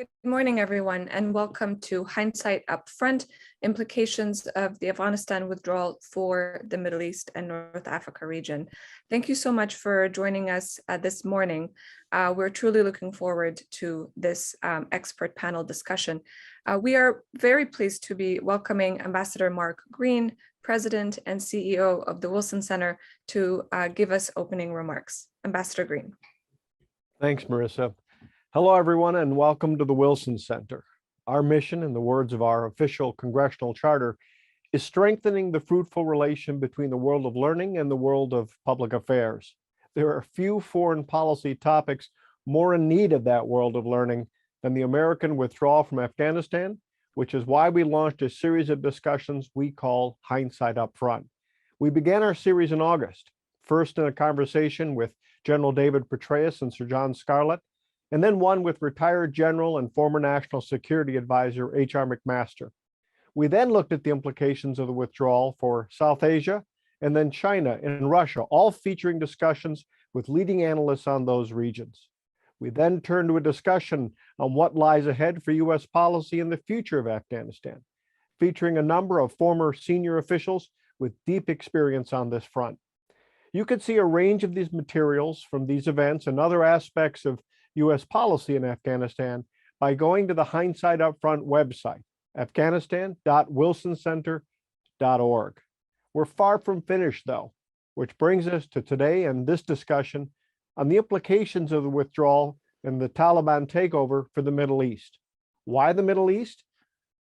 Good morning, everyone, and welcome to Hindsight Up Front, Implications of the Afghanistan Withdrawal for the Middle East and North Africa region. Thank you so much for joining us this morning. We're truly looking forward to this expert panel discussion. We are very pleased to be welcoming Ambassador Mark Green, President and CEO of the Wilson Center, to give us opening remarks. Ambassador Green. Thanks, Marissa. Hello, everyone, and welcome to the Wilson Center. Our mission, in the words of our official congressional charter, is strengthening the fruitful relation between the world of learning and the world of public affairs. There are few foreign policy topics more in need of that world of learning than the American withdrawal from Afghanistan, which is why we launched a series of discussions we call Hindsight Up Front. We began our series in August, first in a conversation with General David Petraeus and Sir John Scarlett, and then one with retired General and former National Security Advisor H.R. McMaster. We then looked at the implications of the withdrawal for South Asia and then China and Russia, all featuring discussions with leading analysts on those regions. We then turned to a discussion on what lies ahead for U.S. policy in the future of Afghanistan, featuring a number of former senior officials with deep experience on this front. You could see a range of these materials from these events and other aspects of U.S. policy in Afghanistan by going to the Hindsight Up Front website, afghanistan.wilsoncenter.org. We're far from finished, though, which brings us to today and this discussion on the implications of the withdrawal and the Taliban takeover for the Middle East. Why the Middle East?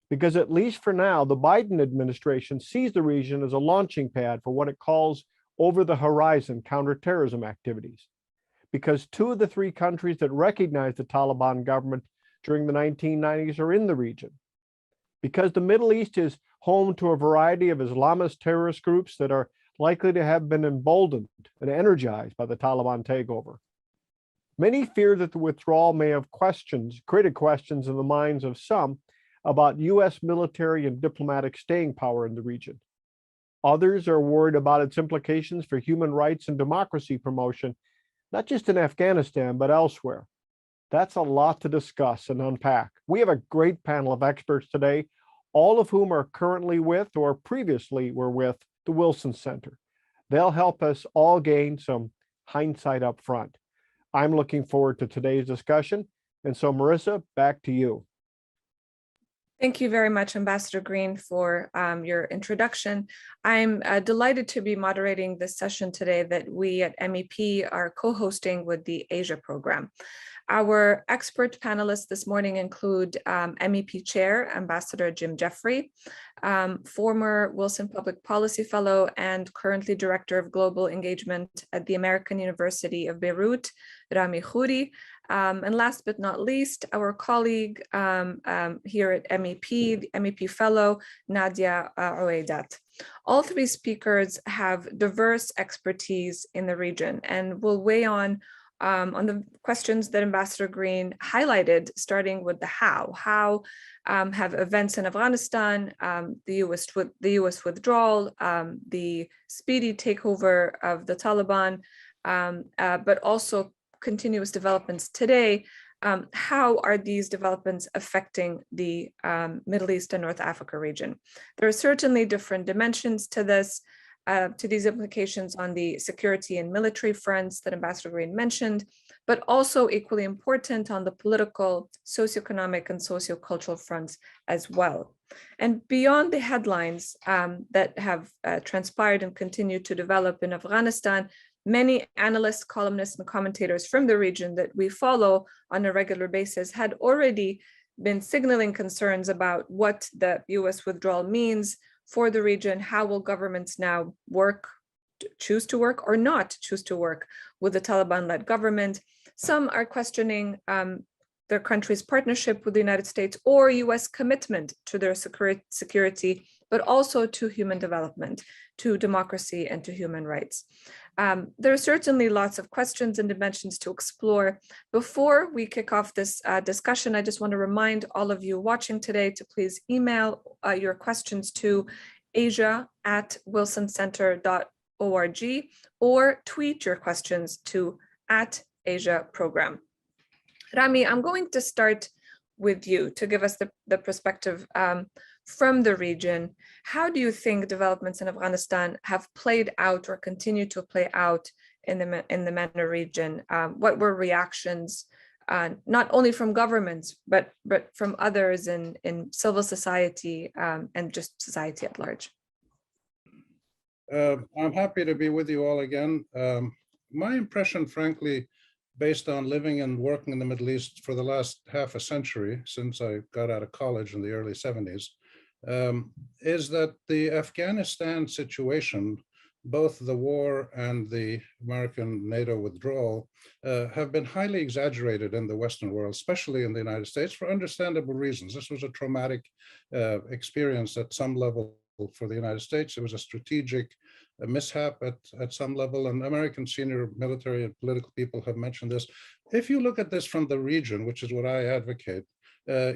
Because at least for now, the Biden administration sees the region as a launching pad for what it calls over-the-horizon counterterrorism activities. Because two of the three countries that recognized the Taliban government during the 1990s are in the region. Because the Middle East is home to a variety of Islamist terrorist groups that are likely to have been emboldened and energized by the Taliban takeover. Many fear that the withdrawal may have created questions in the minds of some about U.S. military and diplomatic staying power in the region. Others are worried about its implications for human rights and democracy promotion, not just in Afghanistan, but elsewhere. That's a lot to discuss and unpack. We have a great panel of experts today, all of whom are currently with or previously were with the Wilson Center. They'll help us all gain some hindsight up front. I'm looking forward to today's discussion. And so, Marissa, back to you. Thank you very much, Ambassador Green, for your introduction. I'm delighted to be moderating this session today that we at MEP are co-hosting with the Asia program. Our expert panelists this morning include MEP Chair, Ambassador Jim Jeffrey, former Wilson Public Policy Fellow and currently Director of Global Engagement at the American University of Beirut, Rami Khouri, and last but not least, our colleague here at MEP, the MEP Fellow, Nadia Oueidat. All three speakers have diverse expertise in the region and will weigh on the questions that Ambassador Green highlighted, starting with the how. How have events in Afghanistan, the U.S. withdrawal, the speedy takeover of the Taliban, but also continuous developments today, how are these developments affecting the Middle East and North Africa region? There are certainly different dimensions to this, to these implications on the security and military fronts that Ambassador Green mentioned, but also equally important on the political, socioeconomic, and sociocultural fronts as well. And beyond the headlines that have transpired and continue to develop in Afghanistan, many analysts, columnists, and commentators from the region that we follow on a regular basis had already been signaling concerns about what the U.S. withdrawal means for the region. How will governments now choose to work or not choose to work with the Taliban-led government? Some are questioning their country's partnership with the United States or U.S. commitment to their security, but also to human development, to democracy, and to human rights. There are certainly lots of questions and dimensions to explore. Before we kick off this discussion, I just want to remind all of you watching today to please email your questions to asia@wilsoncenter.org or tweet your questions to @AsiaProgram. Rami, I'm going to start with you to give us the perspective from the region. How do you think developments in Afghanistan have played out or continue to play out in the MENA region? What were reactions, not only from governments, but from others in civil society and just society at large? I'm happy to be with you all again. My impression, frankly, based on living and working in the Middle East for the last half a century, since I got out of college in the early 70s, is that the Afghanistan situation, both the war and the American NATO withdrawal, have been highly exaggerated in the Western world, especially in the United States, for understandable reasons. This was a traumatic experience at some level for the United States. It was a strategic mishap at some level, and American senior military and political people have mentioned this. If you look at this from the region, which is what I advocate,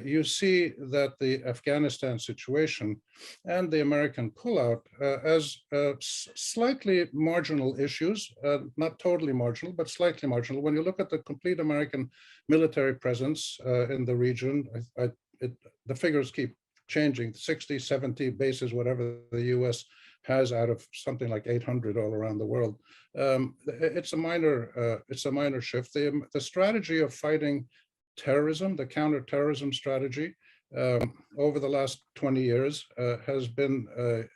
you see that the Afghanistan situation and the American pullout as slightly marginal issues, not totally marginal, but slightly marginal. When you look at the complete American military presence in the region, the figures keep changing, 60, 70 bases, whatever the US has out of something like 800 all around the world. It's a minor shift. The strategy of fighting terrorism, the counterterrorism strategy, over the last 20 years has been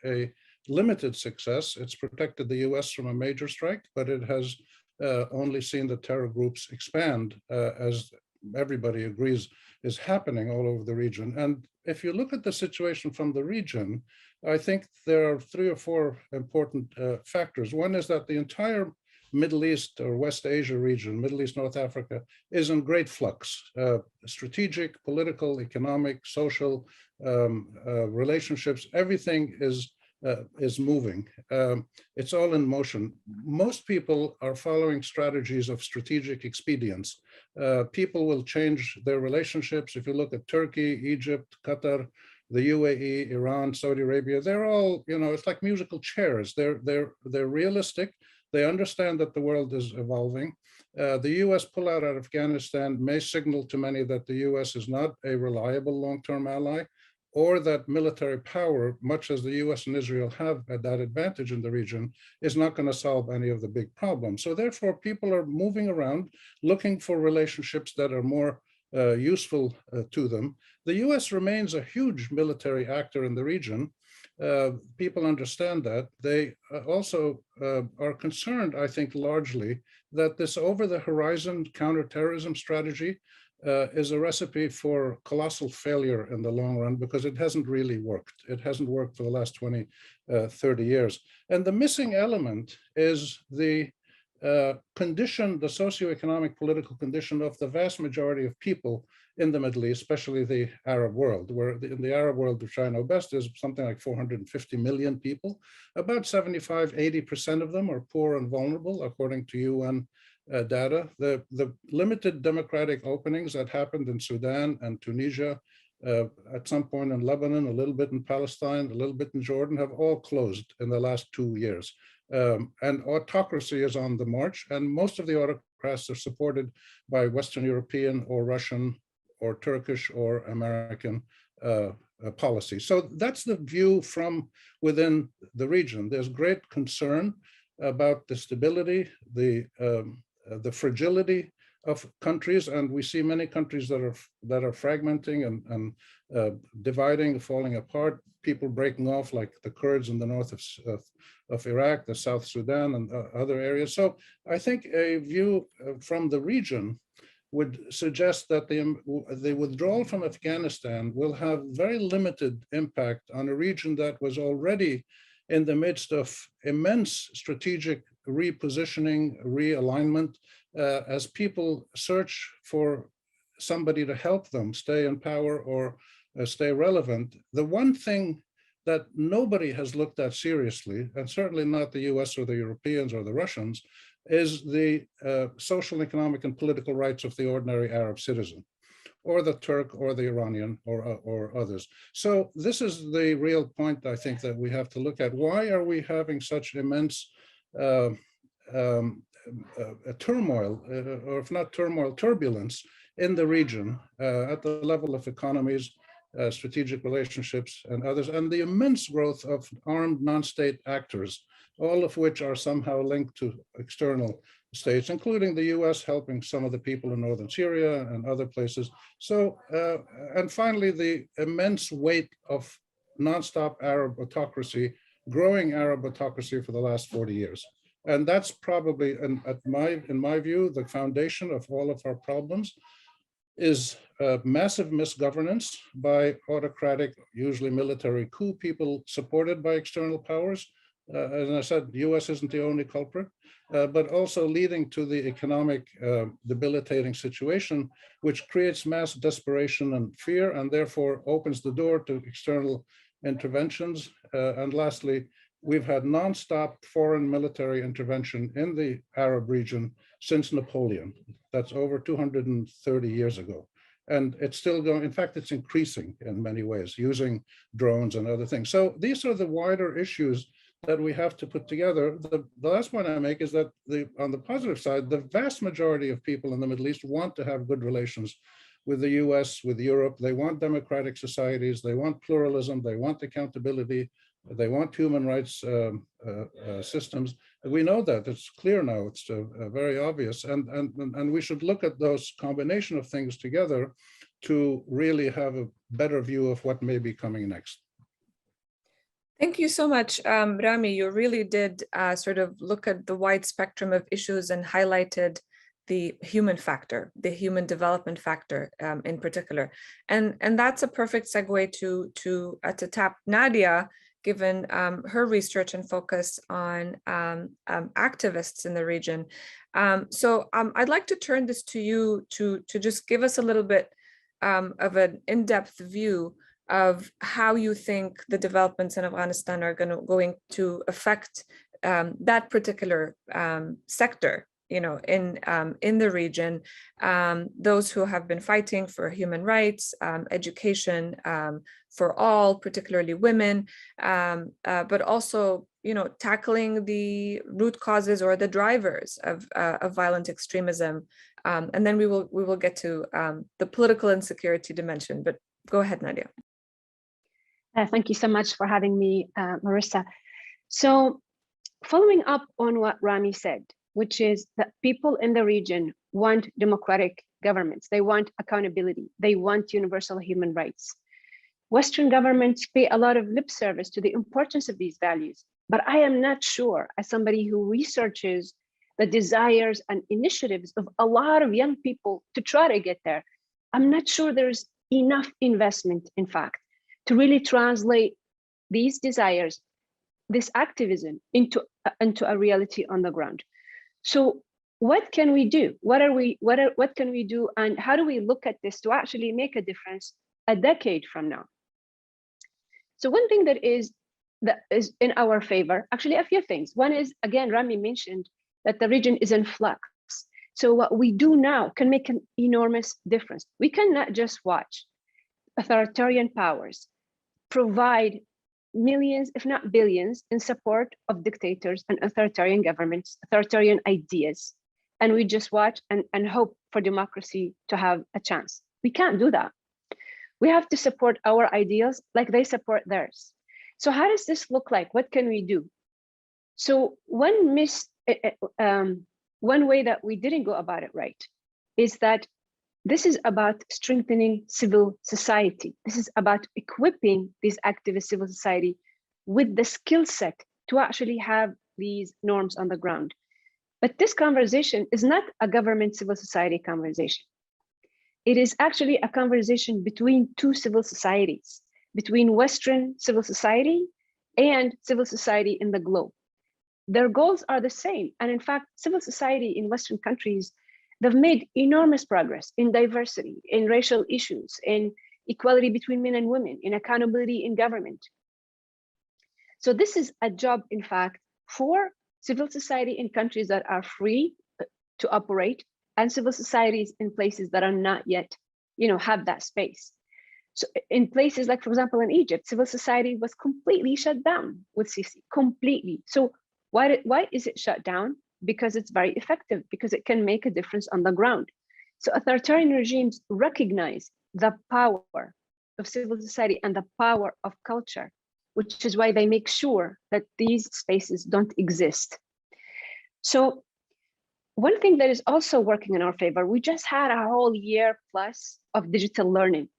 a limited success. It's protected the US from a major strike, but it has only seen the terror groups expand, as everybody agrees is happening all over the region. And if you look at the situation from the region, I think there are 3 or 4 important factors. One is that the entire Middle East or West Asia region, Middle East, North Africa, is in great flux. Strategic, political, economic, social relationships, everything is moving. It's all in motion. Most people are following strategies of strategic expedience. People will change their relationships. If you look at Turkey, Egypt, Qatar, the UAE, Iran, Saudi Arabia, they're all, it's like musical chairs. They're realistic. They understand that the world is evolving. The US pullout out of Afghanistan may signal to many that the US is not a reliable long-term ally, or that military power, much as the US and Israel have that advantage in the region, is not going to solve any of the big problems. So therefore, people are moving around, looking for relationships that are more useful to them. The US remains a huge military actor in the region. People understand that. They also are concerned, I think, largely that this over-the-horizon counterterrorism strategy is a recipe for colossal failure in the long run, because it hasn't really worked. It hasn't worked for the last 20, 30 years. And the missing element is the condition, the socioeconomic political condition of the vast majority of people in the Middle East, especially the Arab world, where in the Arab world, which I know best, is something like 450 million people. About 75, 80% of them are poor and vulnerable, according to UN data. The limited democratic openings that happened in Sudan and Tunisia, at some point in Lebanon, a little bit in Palestine, a little bit in Jordan, have all closed in the last 2 years. And autocracy is on the march, and most of the autocrats are supported by Western European or Russian or Turkish or American policy. So that's the view from within the region. There's great concern about the stability, the fragility of countries, and we see many countries that are fragmenting and dividing, falling apart, people breaking off, like the Kurds in the north of Iraq, the South Sudan, and other areas. So I think a view from the region would suggest that the withdrawal from Afghanistan will have very limited impact on a region that was already in the midst of immense strategic repositioning, realignment, as people search for somebody to help them stay in power or stay relevant. The one thing that nobody has looked at seriously, and certainly not the US or the Europeans or the Russians, is the social, economic, and political rights of the ordinary Arab citizen, or the Turk, or the Iranian, or others. So this is the real point, I think, that we have to look at. Why are we having such immense a turmoil, or if not turmoil, turbulence in the region at the level of economies, strategic relationships, and others, and the immense growth of armed non-state actors, all of which are somehow linked to external states, including the US helping some of the people in northern Syria and other places. So, and finally, the immense weight of nonstop Arab autocracy, growing Arab autocracy for the last 40 years. And that's probably, in my view, the foundation of all of our problems is massive misgovernance by autocratic, usually military coup people supported by external powers. As I said, the US isn't the only culprit, but also leading to the economic debilitating situation, which creates mass desperation and fear, and therefore opens the door to external interventions. And lastly, we've had nonstop foreign military intervention in the Arab region since Napoleon. That's over 230 years ago. And it's still going, in fact, it's increasing in many ways, using drones and other things. So these are the wider issues that we have to put together. The last point I make is that on the positive side, the vast majority of people in the Middle East want to have good relations with the US, with Europe. They want democratic societies, they want pluralism, they want accountability, they want human rights systems. We know that, it's clear now, it's very obvious. And we should look at those combination of things together to really have a better view of what may be coming next. Thank you so much, Rami. You really did sort of look at the wide spectrum of issues and highlighted the human factor, the human development factor in particular. And that's a perfect segue to tap Nadia, given her research and focus on activists in the region. So I'd like to turn this to you to just give us a little bit of an in-depth view of how you think the developments in Afghanistan are going to affect that particular sector, you know, in the region, those who have been fighting for human rights, education for all, particularly women, but also, you know, tackling the root causes or the drivers of violent extremism, and then we will get to the political insecurity dimension. But go ahead, Nadia. Thank you so much for having me, Marissa. So, following up on what Rami said, which is that people in the region want democratic governments, they want accountability, they want universal human rights. Western governments pay a lot of lip service to the importance of these values, but I am not sure, as somebody who researches the desires and initiatives of a lot of young people to try to get there, I'm not sure there's enough investment, in fact, to really translate these desires, this activism into a reality on the ground. So what can we do? What can we do? And how do we look at this to actually make a difference a decade from now? So one thing that is in our favor, actually a few things. One is, again, Rami mentioned that the region is in flux. So what we do now can make an enormous difference. We cannot just watch authoritarian powers provide millions, if not billions, in support of dictators and authoritarian governments, authoritarian ideas. And we just watch and hope for democracy to have a chance. We can't do that. We have to support our ideals like they support theirs. So how does this look like? What can we do? So one way that we didn't go about it right is that this is about strengthening civil society. This is about equipping this activist civil society with the skill set to actually have these norms on the ground. But this conversation is not a government civil society conversation. It is actually a conversation between two civil societies, between Western civil society and civil society in the globe. Their goals are the same. And in fact, civil society in Western countries, they've made enormous progress in diversity, in racial issues, in equality between men and women, in accountability in government. So this is a job, in fact, for civil society in countries that are free to operate and civil societies in places that are not yet, have that space. So in places like, for example, in Egypt, civil society was completely shut down with Sisi, completely. So why is it shut down? because it's very effective, because it can make a difference on the ground. So authoritarian regimes recognize the power of civil society and the power of culture, which is why they make sure that these spaces don't exist. So one thing that is also working in our favor, we just had a whole year plus of digital learning.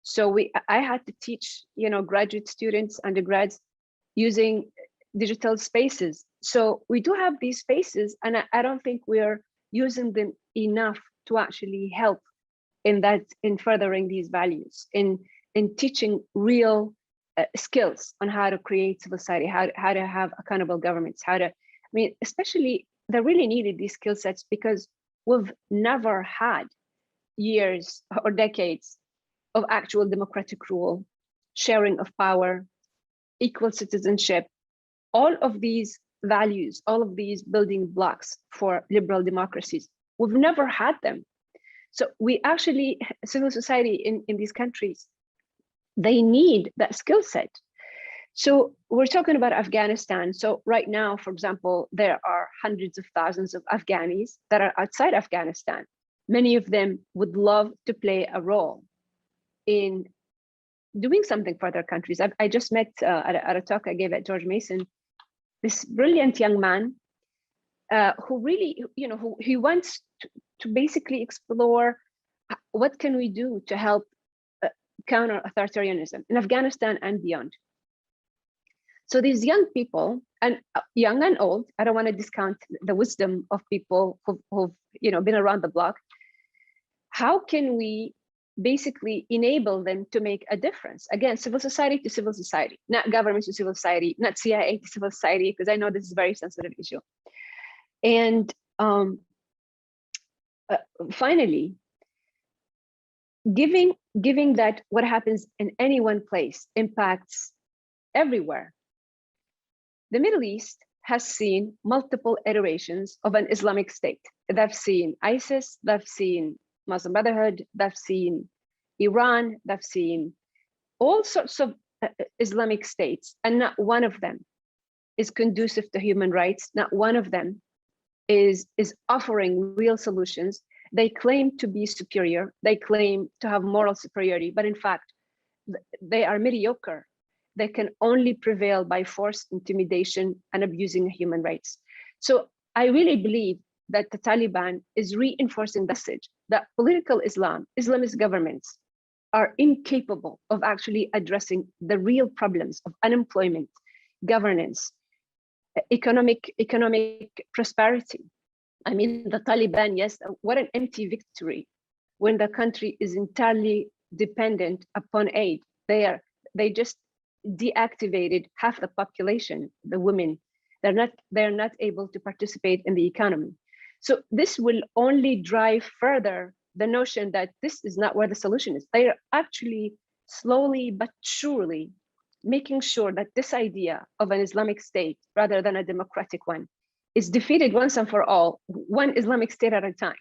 So I had to teach, graduate students, undergrads, using digital spaces. So we do have these spaces, and I don't think we're using them enough to actually help in furthering these values, in teaching real skills on how to create civil society, how to have accountable governments, especially they really needed these skill sets because we've never had years or decades of actual democratic rule, sharing of power, equal citizenship, all of these values, all of these building blocks for liberal democracies. We've never had them. So we actually, civil society in these countries, they need that skill set. So we're talking about Afghanistan. So right now, for example, there are hundreds of thousands of Afghanis that are outside Afghanistan. Many of them would love to play a role in doing something for their countries. I just met at a talk I gave at George Mason, this brilliant young man who really, he wants to basically explore what can we do to help counter authoritarianism in Afghanistan and beyond. So these young people, and young and old, I don't want to discount the wisdom of people who've been around the block. How can we basically enable them to make a difference? Again, civil society to civil society, not government to civil society, not CIA to civil society, because I know this is a very sensitive issue. And finally, giving that what happens in any one place impacts everywhere. The Middle East has seen multiple iterations of an Islamic state. They've seen ISIS, they've seen Muslim Brotherhood, they've seen Iran, they've seen all sorts of Islamic states, and not one of them is conducive to human rights. Not one of them is offering real solutions. They claim to be superior. They claim to have moral superiority, but in fact, they are mediocre. They can only prevail by force, intimidation, and abusing human rights. So I really believe that the Taliban is reinforcing the message that political Islam, Islamist governments are incapable of actually addressing the real problems of unemployment, governance, economic prosperity. I mean, the Taliban, yes, what an empty victory when the country is entirely dependent upon aid. They just deactivated half the population, the women. They're not able to participate in the economy. So this will only drive further the notion that this is not where the solution is. They are actually slowly but surely making sure that this idea of an Islamic state rather than a democratic one is defeated once and for all, one Islamic state at a time.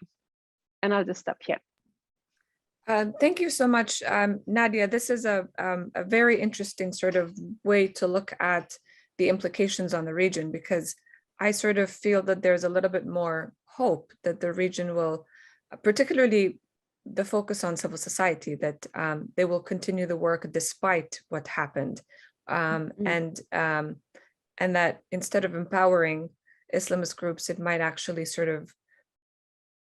And I'll just stop here. Thank you so much, Nadia. This is a very interesting sort of way to look at the implications on the region, because I sort of feel that there's a little bit more hope that the region will, particularly the focus on civil society, that they will continue the work despite what happened, and that instead of empowering Islamist groups, it might actually sort of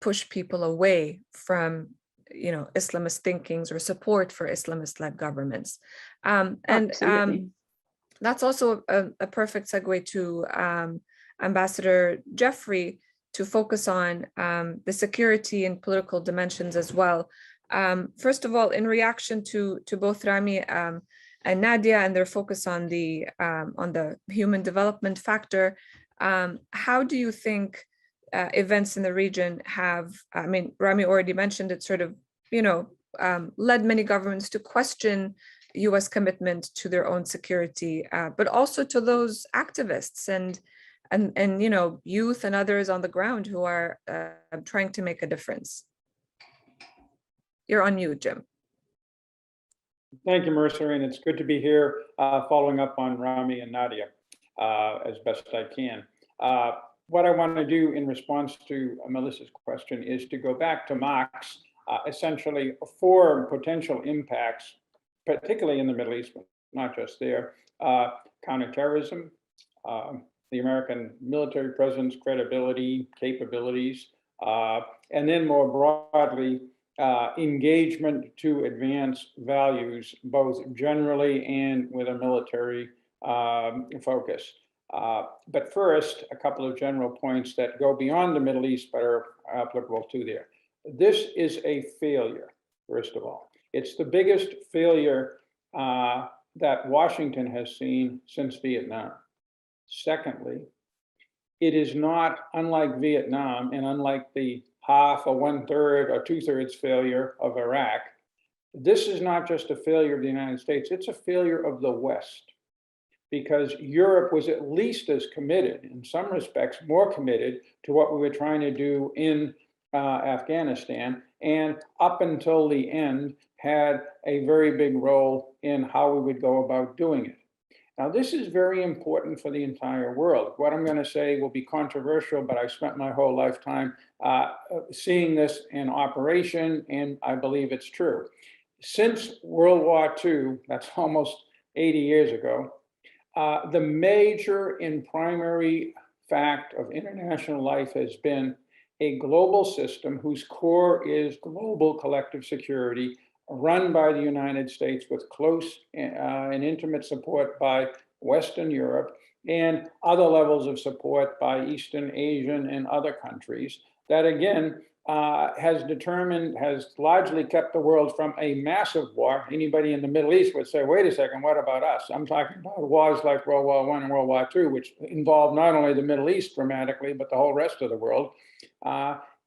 push people away from Islamist thinkings or support for Islamist-led governments. That's also a perfect segue to Ambassador Jeffrey to focus on the security and political dimensions as well. First of all, in reaction to both Rami and Nadia and their focus on the human development factor, how do you think events in the region have, I mean, Rami already mentioned it, sort of, led many governments to question US commitment to their own security, but also to those activists and youth and others on the ground who are trying to make a difference. You're on mute, Jim. Thank you, Marissa, and it's good to be here following up on Rami and Nadia as best I can. what I want to do in response to Melissa's question is to go back to Marx, essentially 4 potential impacts, particularly in the Middle East, but not just there: counterterrorism, the American military presence, credibility, capabilities, and then more broadly, engagement to advance values, both generally and with a military focus. But first, a couple of general points that go beyond the Middle East but are applicable to there. This is a failure, first of all. It's the biggest failure that Washington has seen since Vietnam. Secondly, it is not, unlike Vietnam and unlike the half or 1/3 or 2/3 failure of Iraq, this is not just a failure of the United States, it's a failure of the West. Because Europe was at least as committed, in some respects more committed, to what we were trying to do in Afghanistan, and up until the end had a very big role in how we would go about doing it. Now, this is very important for the entire world. What I'm going to say will be controversial, but I've spent my whole lifetime seeing this in operation, and I believe it's true. Since World War II, that's almost 80 years ago, the major and primary fact of international life has been a global system whose core is global collective security, run by the United States with close and intimate support by Western Europe and other levels of support by Eastern Asian and other countries, that again has largely kept the world from a massive war. Anybody in the Middle East would say, wait a second, what about us? I'm talking about wars like World War I and World War II, which involved not only the Middle East dramatically, but the whole rest of the world,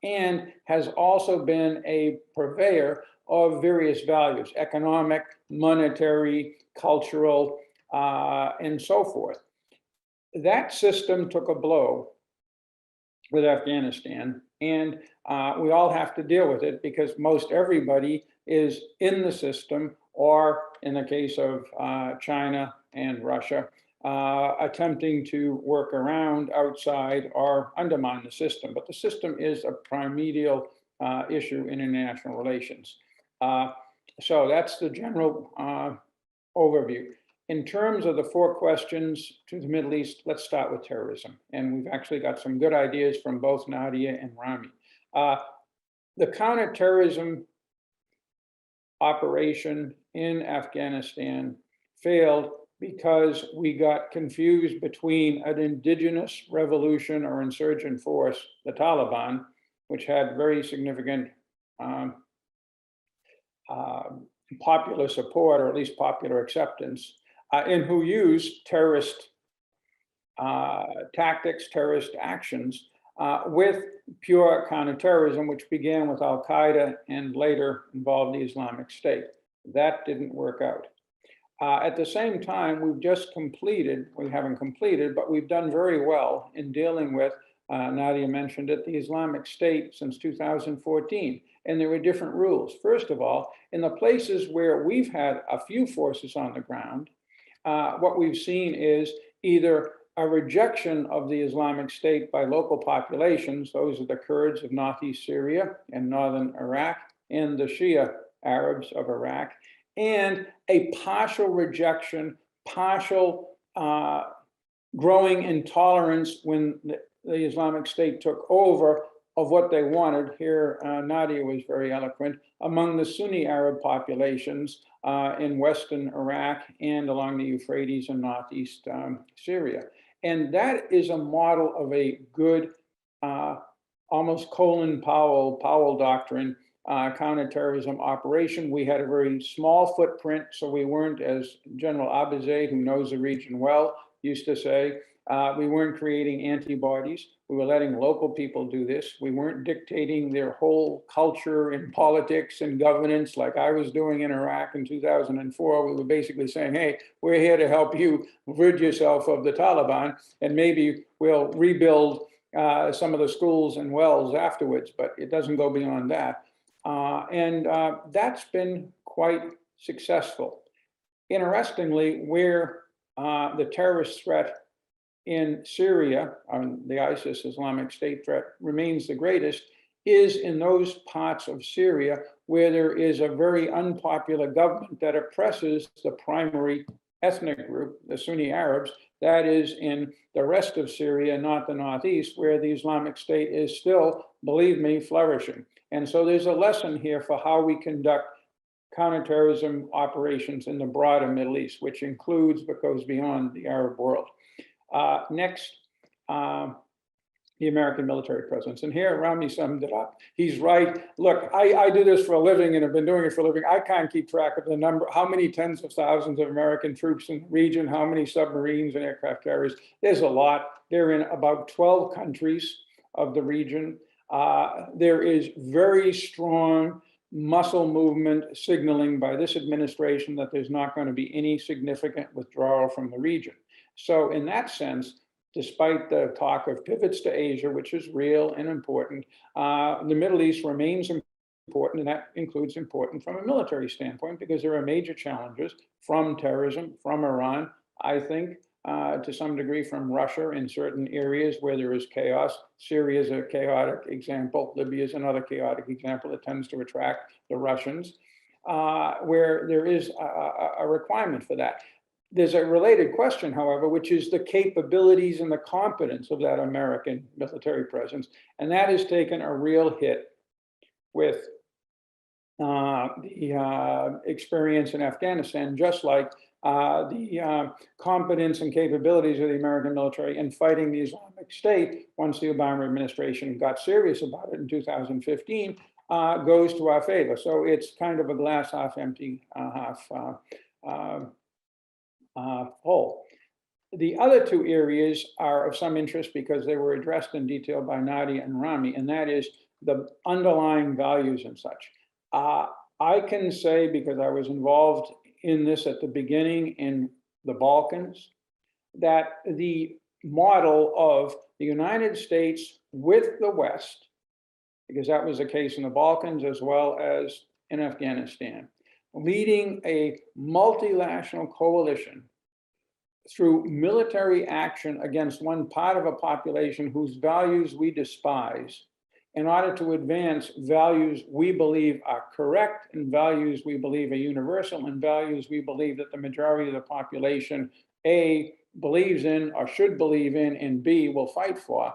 and has also been a purveyor of various values: economic, monetary, cultural, and so forth. That system took a blow with Afghanistan, and we all have to deal with it because most everybody is in the system, or in the case of China and Russia, attempting to work around, outside, or undermine the system. But the system is a primordial issue in international relations. So that's the general overview. In terms of the 4 questions to the Middle East, let's start with terrorism. And we've actually got some good ideas from both Nadia and Rami. The counterterrorism operation in Afghanistan failed because we got confused between an indigenous revolution or insurgent force, the Taliban, which had very significant popular support, or at least popular acceptance, and who used terrorist tactics, terrorist actions, with pure counterterrorism, which began with Al-Qaeda and later involved the Islamic State. That didn't work out. At the same time, we haven't completed, but we've done very well in dealing with, Nadia mentioned it, the Islamic State since 2014. And there were different rules. First of all, in the places where we've had a few forces on the ground, what we've seen is either a rejection of the Islamic State by local populations, those are the Kurds of northeast Syria and northern Iraq, and the Shia Arabs of Iraq, and a partial rejection, partial growing intolerance when the Islamic State took over of what they wanted. Here, Nadia was very eloquent, among the Sunni Arab populations in Western Iraq and along the Euphrates in northeast Syria. And that is a model of a good, almost Colin Powell doctrine counterterrorism operation. We had a very small footprint, so we weren't, as General Abizaid, who knows the region well, used to say, we weren't creating antibodies. We were letting local people do this. We weren't dictating their whole culture and politics and governance like I was doing in Iraq in 2004. We were basically saying, hey, we're here to help you rid yourself of the Taliban, and maybe we'll rebuild some of the schools and wells afterwards, but it doesn't go beyond that. And that's been quite successful. Interestingly, where the terrorist threat in Syria, the ISIS Islamic State threat remains the greatest, is in those parts of Syria where there is a very unpopular government that oppresses the primary ethnic group, the Sunni Arabs. That is in the rest of Syria, not the northeast, where the Islamic State is still, believe me, flourishing. And so there's a lesson here for how we conduct counterterrorism operations in the broader Middle East, which includes but goes beyond the Arab world. Next, the American military presence. And here Rami summed it up. He's right. Look, I do this for a living and have been doing it for a living. I can't keep track of the number, how many tens of thousands of American troops in the region, how many submarines and aircraft carriers. There's a lot. They're in about 12 countries of the region. There is very strong muscle movement signaling by this administration that there's not going to be any significant withdrawal from the region. So in that sense, despite the talk of pivots to Asia, which is real and important, the Middle East remains important, and that includes important from a military standpoint, because there are major challenges from terrorism, from Iran, I think, to some degree from Russia in certain areas where there is chaos. Syria is a chaotic example. Libya is another chaotic example that tends to attract the Russians, where there is a requirement for that. There's a related question, however, which is the capabilities and the competence of that American military presence. And that has taken a real hit with the experience in Afghanistan, just like the competence and capabilities of the American military in fighting the Islamic State once the Obama administration got serious about it in 2015 goes to our favor. So it's kind of a glass half empty, half full. The other two areas are of some interest because they were addressed in detail by Nadia and Rami, and that is the underlying values and such. I can say, because I was involved in this at the beginning in the Balkans, that the model of the United States with the West, because that was the case in the Balkans as well as in Afghanistan, leading a multilateral coalition through military action against one part of a population whose values we despise, in order to advance values we believe are correct and values we believe are universal and values we believe that the majority of the population, A, believes in or should believe in, and B, will fight for.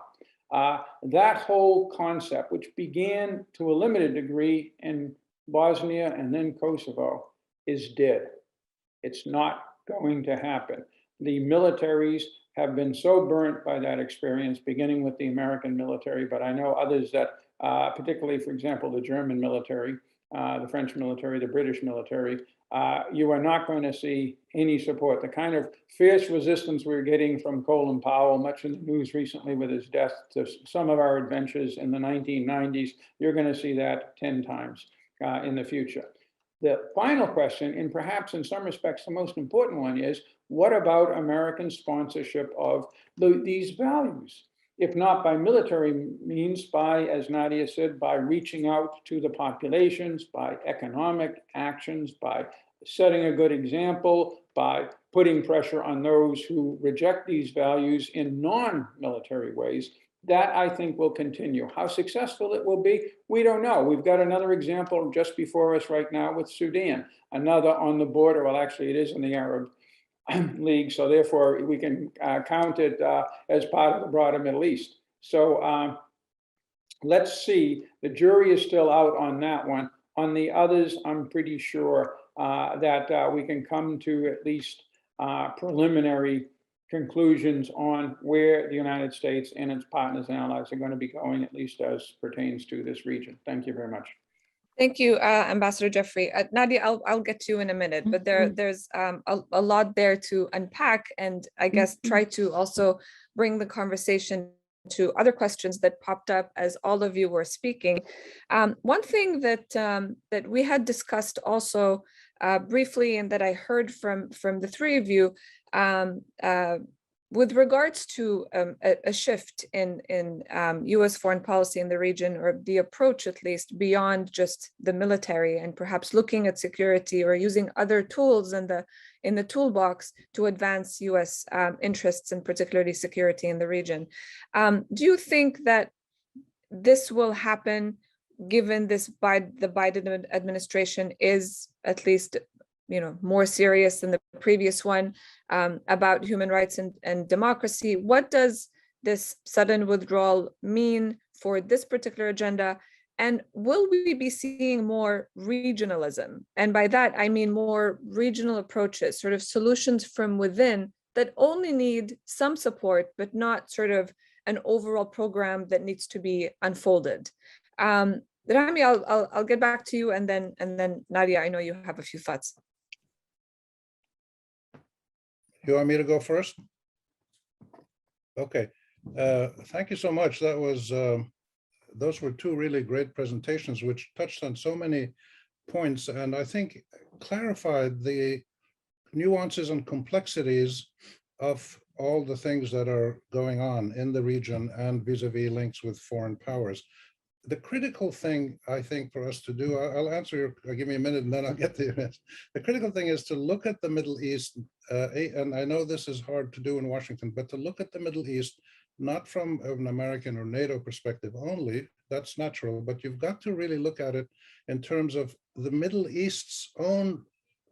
That whole concept, which began to a limited degree in Bosnia and then Kosovo, is dead. It's not going to happen. The militaries have been so burnt by that experience, beginning with the American military, but I know others that, particularly, for example, the German military, the French military, the British military, you are not going to see any support. The kind of fierce resistance we're getting from Colin Powell, much in the news recently with his death, to some of our adventures in the 1990s, you're going to see that 10 times in the future. The final question, and perhaps in some respects the most important one, is what about American sponsorship of these values? If not by military means, by, as Nadia said, by reaching out to the populations, by economic actions, by setting a good example, by putting pressure on those who reject these values in non-military ways. That, I think, will continue. How successful it will be, we don't know. We've got another example just before us right now with Sudan, another on the border. Well, actually, it is in the Arab League, so therefore we can count it as part of the broader Middle East. So let's see. The jury is still out on that one. On the others, I'm pretty sure that we can come to at least preliminary conclusions on where the United States and its partners and allies are going to be going, at least as pertains to this region. Thank you very much. Thank you, Ambassador Jeffrey. Nadia, I'll get to you in a minute, but there's a lot there to unpack, and I guess try to also bring the conversation to other questions that popped up as all of you were speaking. One thing that that we had discussed also briefly, and that I heard from the three of you, with regards to a shift in U.S. foreign policy in the region, or the approach at least beyond just the military, and perhaps looking at security or using other tools in the toolbox to advance U.S. interests, and particularly security in the region, do you think that this will happen, given the Biden administration is at least more serious than the previous one about human rights and democracy? What does this sudden withdrawal mean for this particular agenda? And will we be seeing more regionalism? And by that, I mean more regional approaches, sort of solutions from within that only need some support, but not sort of an overall program that needs to be unfolded. Rami, I'll get back to you, and then Nadia, I know you have a few thoughts. You want me to go first? Okay. Thank you so much. That was those were two really great presentations, which touched on so many points, and I think clarified the nuances and complexities of all the things that are going on in the region and vis-a-vis links with foreign powers. The critical thing, I think, for us to do, I'll answer your, give me a minute and then I'll get to you. The critical thing is to look at the Middle East, and I know this is hard to do in Washington, but to look at the Middle East, not from an American or NATO perspective only, that's natural, but you've got to really look at it in terms of the Middle East's own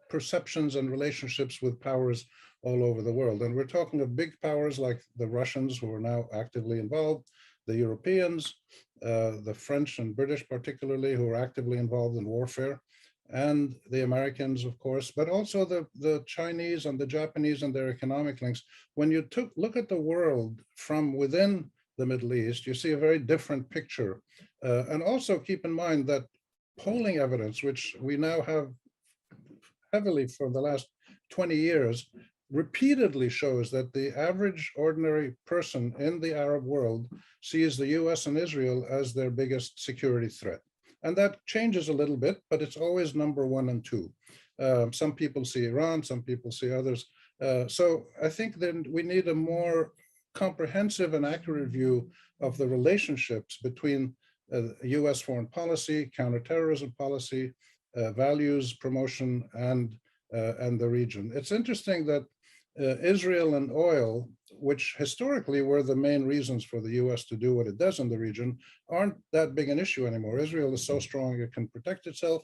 perceptions and relationships with powers all over the world. And we're talking of big powers like the Russians, who are now actively involved, the Europeans, the French and British particularly, who are actively involved in warfare, and the Americans, of course, but also the Chinese and the Japanese and their economic links. When you look at the world from within the Middle East, you see a very different picture. And also keep in mind that polling evidence, which we now have heavily for the last 20 years, repeatedly shows that the average ordinary person in the Arab world sees the US and Israel as their biggest security threat. And that changes a little bit, but it's always number 1 and 2. Some people see Iran, some people see others. So I think then we need a more comprehensive and accurate view of the relationships between US foreign policy, counterterrorism policy, values promotion, and the region. It's interesting that Israel and oil, which historically were the main reasons for the US to do what it does in the region, aren't that big an issue anymore. Israel is so strong it can protect itself.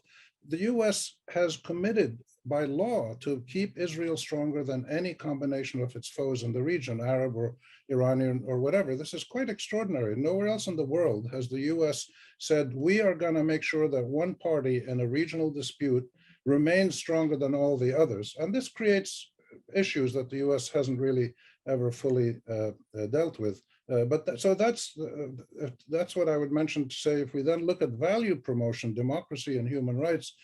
The US has committed by law to keep Israel stronger than any combination of its foes in the region, Arab or Iranian or whatever. This is quite extraordinary. Nowhere else in the world has the US said, we are going to make sure that one party in a regional dispute remains stronger than all the others. And this creates issues that the US hasn't really ever fully dealt with. So that's what I would mention to say. If we then look at value promotion, democracy and human rights,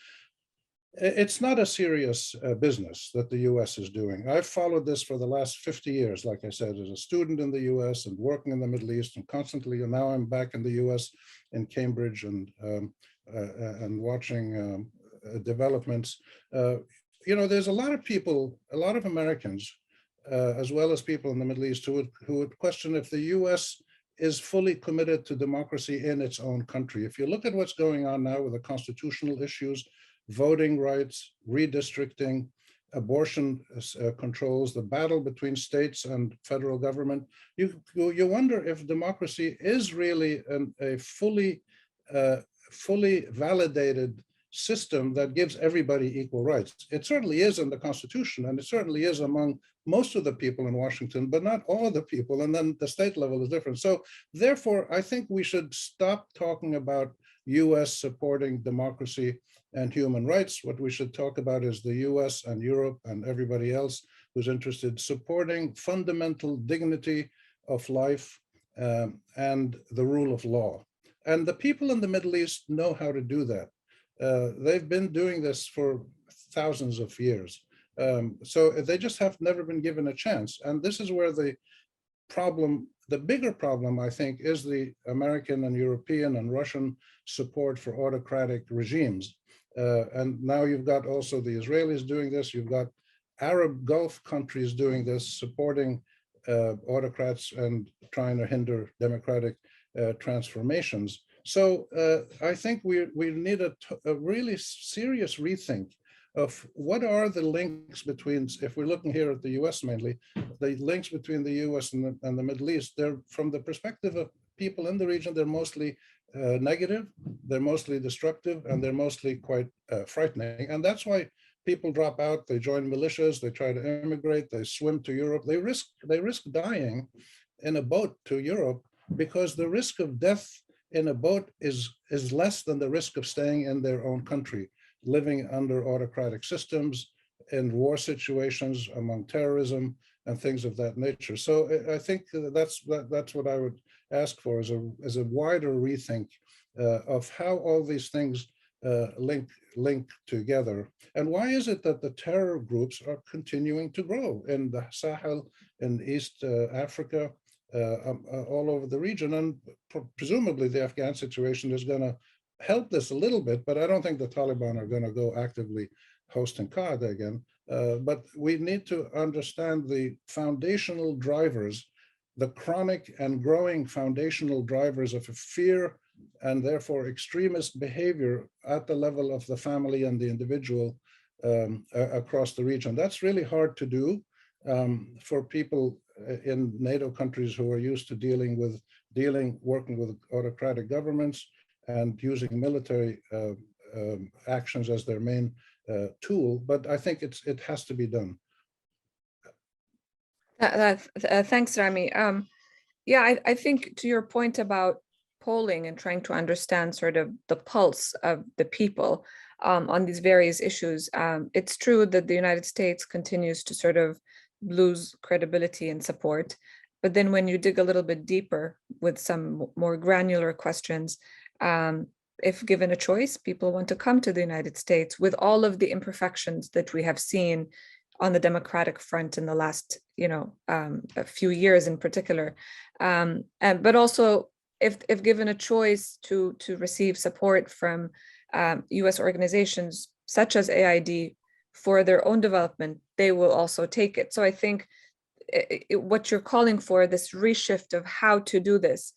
it's not a serious business that the US is doing. I've followed this for the last 50 years, like I said, as a student in the US and working in the Middle East, and constantly, and now I'm back in the US in Cambridge and watching developments. There's a lot of people, a lot of Americans, as well as people in the Middle East who would question if the US is fully committed to democracy in its own country. If you look at what's going on now with the constitutional issues, voting rights, redistricting, abortion controls, the battle between states and federal government, you wonder if democracy is really a fully validated system that gives everybody equal rights. It certainly is in the Constitution, and it certainly is among most of the people in Washington, but not all of the people, and then the state level is different. So therefore, I think we should stop talking about US supporting democracy and human rights. What we should talk about is the US and Europe and everybody else who's interested supporting fundamental dignity of life and the rule of law. And the people in the Middle East know how to do that. They've been doing this for thousands of years. So they just have never been given a chance. And this is where the bigger problem, I think, is the American and European and Russian support for autocratic regimes. And now you've got also the Israelis doing this. You've got Arab Gulf countries doing this, supporting autocrats and trying to hinder democratic transformations. So I think we need a really serious rethink of what are the links between, if we're looking here at the US mainly, the links between the US and the Middle East. They're, from the perspective of people in the region, they're mostly negative, they're mostly destructive, and they're mostly quite frightening. And that's why people drop out, they join militias, they try to immigrate, they swim to Europe, they risk dying in a boat to Europe, because the risk of death in a boat is less than the risk of staying in their own country, living under autocratic systems, in war situations, among terrorism and things of that nature. So I think that's what I would ask for, is a wider rethink of how all these things link together. And why is it that the terror groups are continuing to grow in the Sahel, in East Africa, all over the region? And presumably the Afghan situation is going to help this a little bit, but I don't think the Taliban are going to go actively hosting Qaeda again. But we need to understand the foundational drivers, the chronic and growing foundational drivers of fear and therefore extremist behavior at the level of the family and the individual across the region. That's really hard to do for people in NATO countries who are used to working with autocratic governments and using military actions as their main tool. But I think it has to be done. Thanks, Rami. Yeah, I think to your point about polling and trying to understand sort of the pulse of the people on these various issues, it's true that the United States continues to sort of lose credibility and support. But then when you dig a little bit deeper with some more granular questions, if given a choice, people want to come to the United States with all of the imperfections that we have seen on the democratic front in the last, a few years in particular. But also, if given a choice to receive support from US organizations such as AID for their own development, they will also take it. So I think what you're calling for, this reshift of how to do this,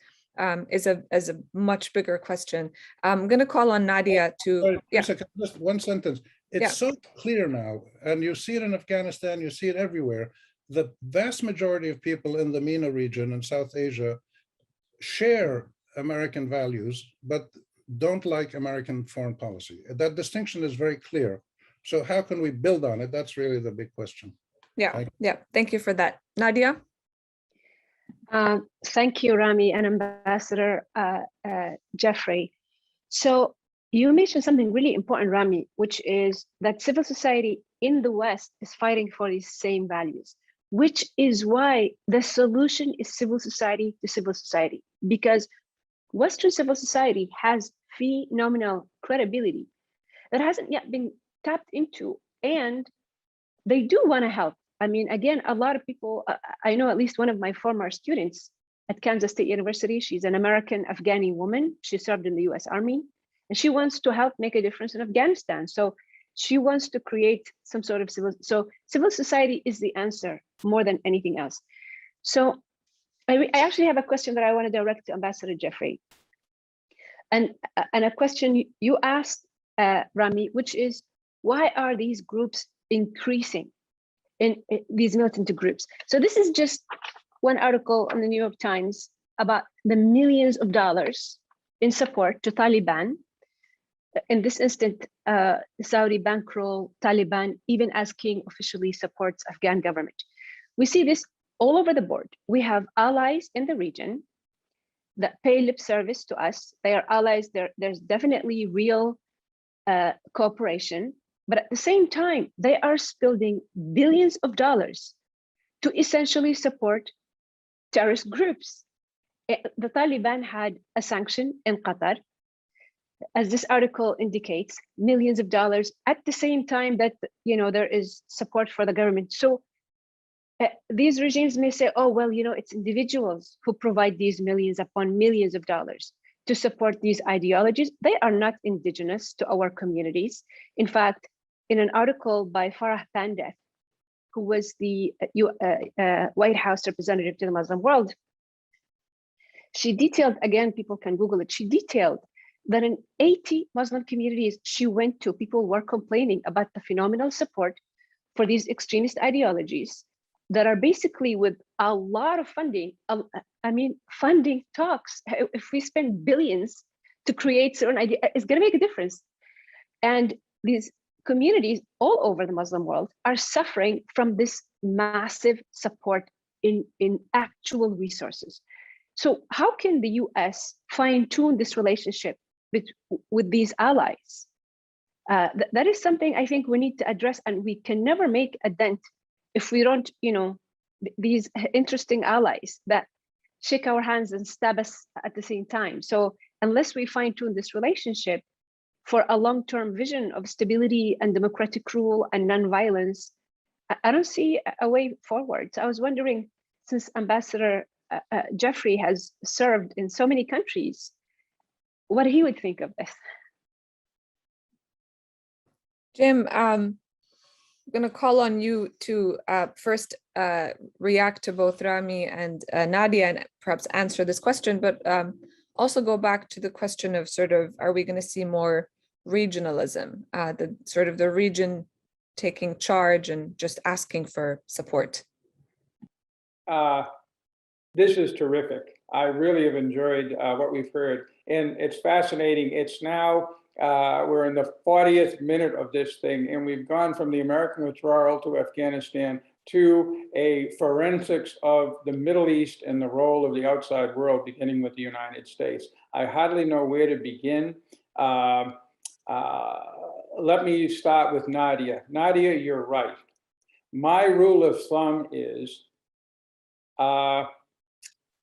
is a much bigger question. I'm going to call on Nadia to. Sorry, yeah. just one sentence. It's so clear now, and you see it in Afghanistan, you see it everywhere. The vast majority of people in the MENA region in South Asia share American values, but don't like American foreign policy. That distinction is very clear. So how can we build on it? That's really the big question. Yeah. Thank you for that. Nadia? Thank you, Rami and Ambassador Jeffrey. So you mentioned something really important, Rami, which is that civil society in the West is fighting for these same values, which is why the solution is civil society to civil society, because Western civil society has phenomenal credibility that hasn't yet been tapped into, and they do want to help. I mean, again, a lot of people, I know at least one of my former students at Kansas State University, she's an American Afghani woman. She served in the US Army, and she wants to help make a difference in Afghanistan. So she wants to create some sort of civil society is the answer more than anything else. So I actually have a question that I want to direct to Ambassador Jeffrey. And a question you asked, Rami, which is, why are these groups increasing in these militant groups? So this is just one article on the New York Times about the millions of dollars in support to Taliban. In this instant, Saudi bankroll Taliban, even as king officially supports Afghan government. We see this all over the board. We have allies in the region that pay lip service to us. They are allies. There's definitely real cooperation, but at the same time, they are spending billions of dollars to essentially support terrorist groups. The Taliban had a sanction in Qatar, as this article indicates, millions of dollars at the same time that there is support for the government. So these regimes may say, oh, well, it's individuals who provide these millions upon millions of dollars to support these ideologies. They are not indigenous to our communities. In fact, in an article by Farah Pandey, who was the White House representative to the Muslim world, she detailed, again, people can Google it, she detailed that in 80 Muslim communities she went to, people were complaining about the phenomenal support for these extremist ideologies that are basically with a lot of funding. I mean, funding talks. If we spend billions to create certain idea, it's going to make a difference. And these communities all over the Muslim world are suffering from this massive support in actual resources. So how can the US fine-tune this relationship with these allies? That is something I think we need to address, and we can never make a dent if we don't, these interesting allies that shake our hands and stab us at the same time. So unless we fine-tune this relationship for a long-term vision of stability and democratic rule and non-violence, I don't see a way forward. So I was wondering, since Ambassador Jeffrey has served in so many countries, what he would think of this. Jim, I'm going to call on you to first react to both Rami and Nadia and perhaps answer this question, but also go back to the question of sort of, are we going to see more regionalism, the region taking charge and just asking for support? This is terrific. I really have enjoyed what we've heard, and it's fascinating. It's now, we're in the 40th minute of this thing, and we've gone from the American withdrawal to Afghanistan to a forensics of the Middle East and the role of the outside world, beginning with the United States. I hardly know where to begin. Let me start with Nadia. Nadia, you're right. My rule of thumb is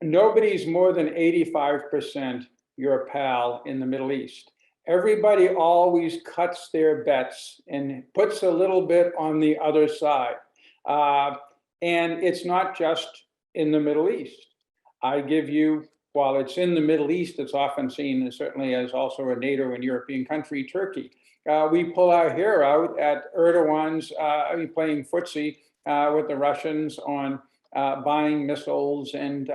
nobody's more than 85% your pal in the Middle East. Everybody always cuts their bets and puts a little bit on the other side. And it's not just in the Middle East. I give you, while it's in the Middle East, it's often seen as certainly as also a NATO and European country, Turkey. We pull our hair out at Erdogan's playing footsie with the Russians on buying missiles and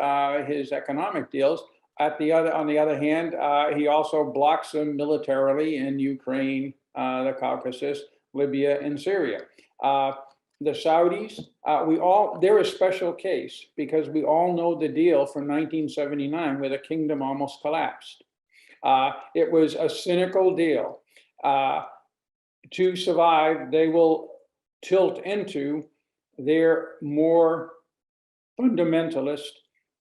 his economic deals. On the other hand, he also blocks them militarily in Ukraine, the Caucasus, Libya, and Syria. The Saudis, they're a special case because we all know the deal from 1979 where the kingdom almost collapsed. It was a cynical deal. To survive, they will tilt into their more fundamentalist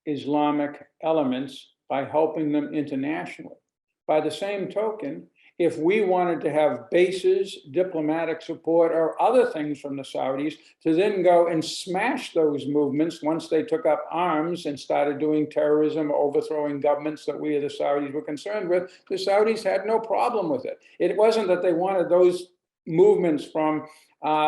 Islamic elements by helping them internationally. By the same token, if we wanted to have bases, diplomatic support, or other things from the Saudis to then go and smash those movements once they took up arms and started doing terrorism, overthrowing governments that we, the Saudis, were concerned with, the Saudis had no problem with it. It wasn't that they wanted those movements from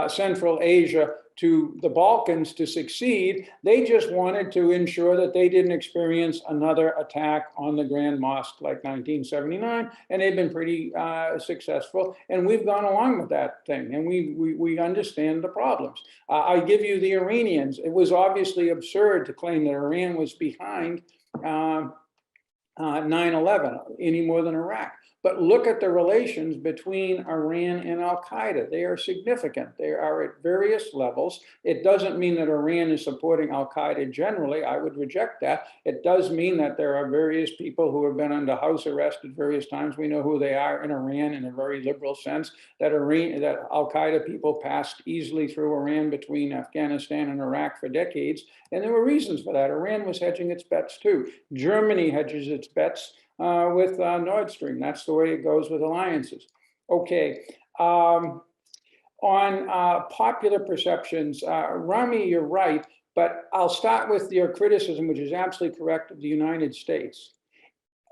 Central Asia to the Balkans to succeed. They just wanted to ensure that they didn't experience another attack on the Grand Mosque like 1979, and they've been pretty successful. And we've gone along with that thing, and we understand the problems. I give you the Iranians. It was obviously absurd to claim that Iran was behind 9/11 any more than Iraq. But look at the relations between Iran and al-Qaeda. They are significant. They are at various levels. It doesn't mean that Iran is supporting al-Qaeda generally. I would reject that. It does mean that there are various people who have been under house arrest at various times. We know who they are in Iran in a very liberal sense, that al-Qaeda people passed easily through Iran between Afghanistan and Iraq for decades. And there were reasons for that. Iran was hedging its bets too. Germany hedges its bets with Nord Stream. That's the way it goes with alliances. Okay, on popular perceptions, Rami, you're right, but I'll start with your criticism, which is absolutely correct, of the United States.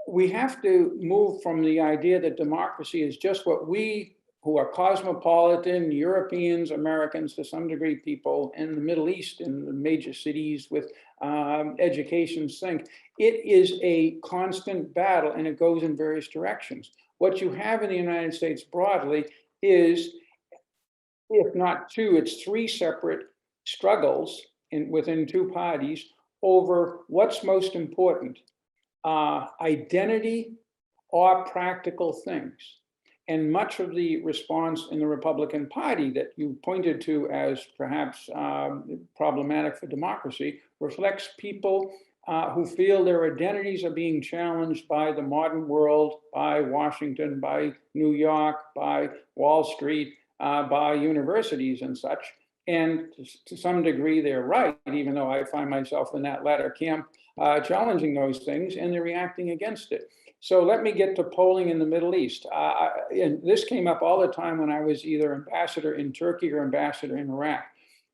We have to move from the idea that democracy is just what we, who are cosmopolitan, Europeans, Americans, to some degree, people in the Middle East, in the major cities with educations think. It is a constant battle, and it goes in various directions. What you have in the United States broadly is, if not two, it's three separate struggles within two parties over what's most important, identity or practical things. And much of the response in the Republican Party that you pointed to as perhaps problematic for democracy reflects people who feel their identities are being challenged by the modern world, by Washington, by New York, by Wall Street, by universities and such. And to some degree, they're right, even though I find myself in that latter camp, challenging those things, and they're reacting against it. So let me get to polling in the Middle East. And this came up all the time when I was either ambassador in Turkey or ambassador in Iraq.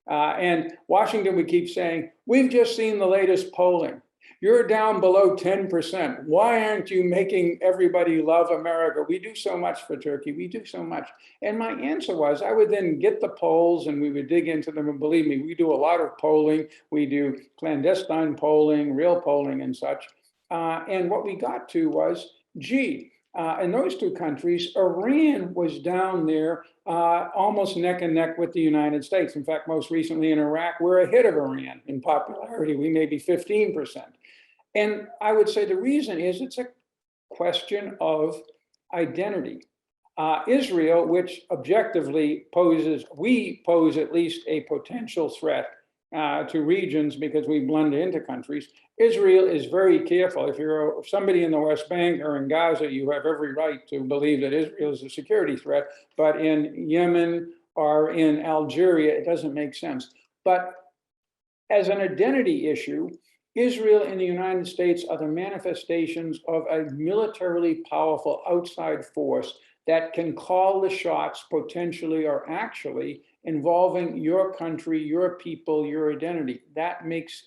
And Washington would keep saying, we've just seen the latest polling. You're down below 10%. Why aren't you making everybody love America? We do so much for Turkey. We do so much. And my answer was, I would then get the polls and we would dig into them. And believe me, we do a lot of polling. We do clandestine polling, real polling and such. And what we got to was, gee, in those two countries, Iran was down there almost neck and neck with the United States. In fact, most recently in Iraq, we're ahead of Iran in popularity. We may be 15%. And I would say the reason is it's a question of identity. Israel, which objectively we pose at least a potential threat to regions because we blend into countries. Israel is very careful. If you're somebody in the West Bank or in Gaza, you have every right to believe that Israel is a security threat. But in Yemen or in Algeria, it doesn't make sense. But as an identity issue, Israel and the United States are the manifestations of a militarily powerful outside force that can call the shots potentially or actually involving your country, your people, your identity. That makes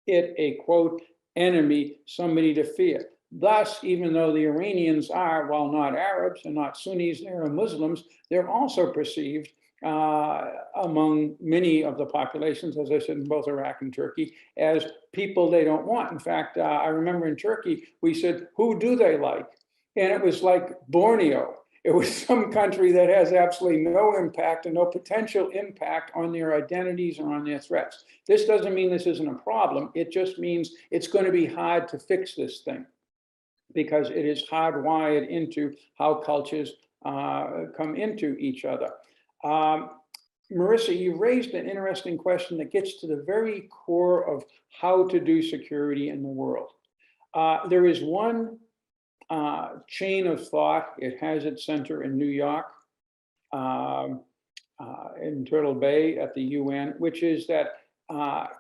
it a, quote, enemy, somebody to fear. Thus, even though the Iranians are, while not Arabs and not Sunnis, they're Muslims, they're also perceived among many of the populations, as I said, in both Iraq and Turkey, as people they don't want. In fact, I remember in Turkey, we said, who do they like? And it was like Borneo. It was some country that has absolutely no impact and no potential impact on their identities or on their threats. This doesn't mean this isn't a problem. It just means it's going to be hard to fix this thing because it is hardwired into how cultures come into each other. Marissa, you raised an interesting question that gets to the very core of how to do security in the world. There is one chain of thought. It has its center in New York, in Turtle Bay at the UN, which is that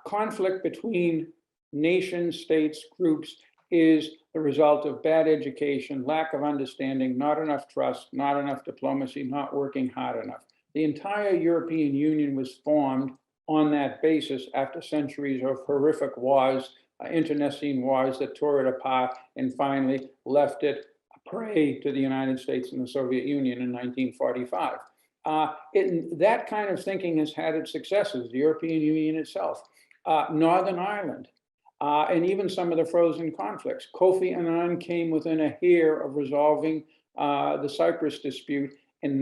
conflict between nation states, groups is the result of bad education, lack of understanding, not enough trust, not enough diplomacy, not working hard enough. The entire European Union was formed on that basis after centuries of horrific wars, internecine wars that tore it apart and finally left it a prey to the United States and the Soviet Union in 1945. That kind of thinking has had its successes, the European Union itself, Northern Ireland, and even some of the frozen conflicts. Kofi Annan came within a hair of resolving the Cyprus dispute in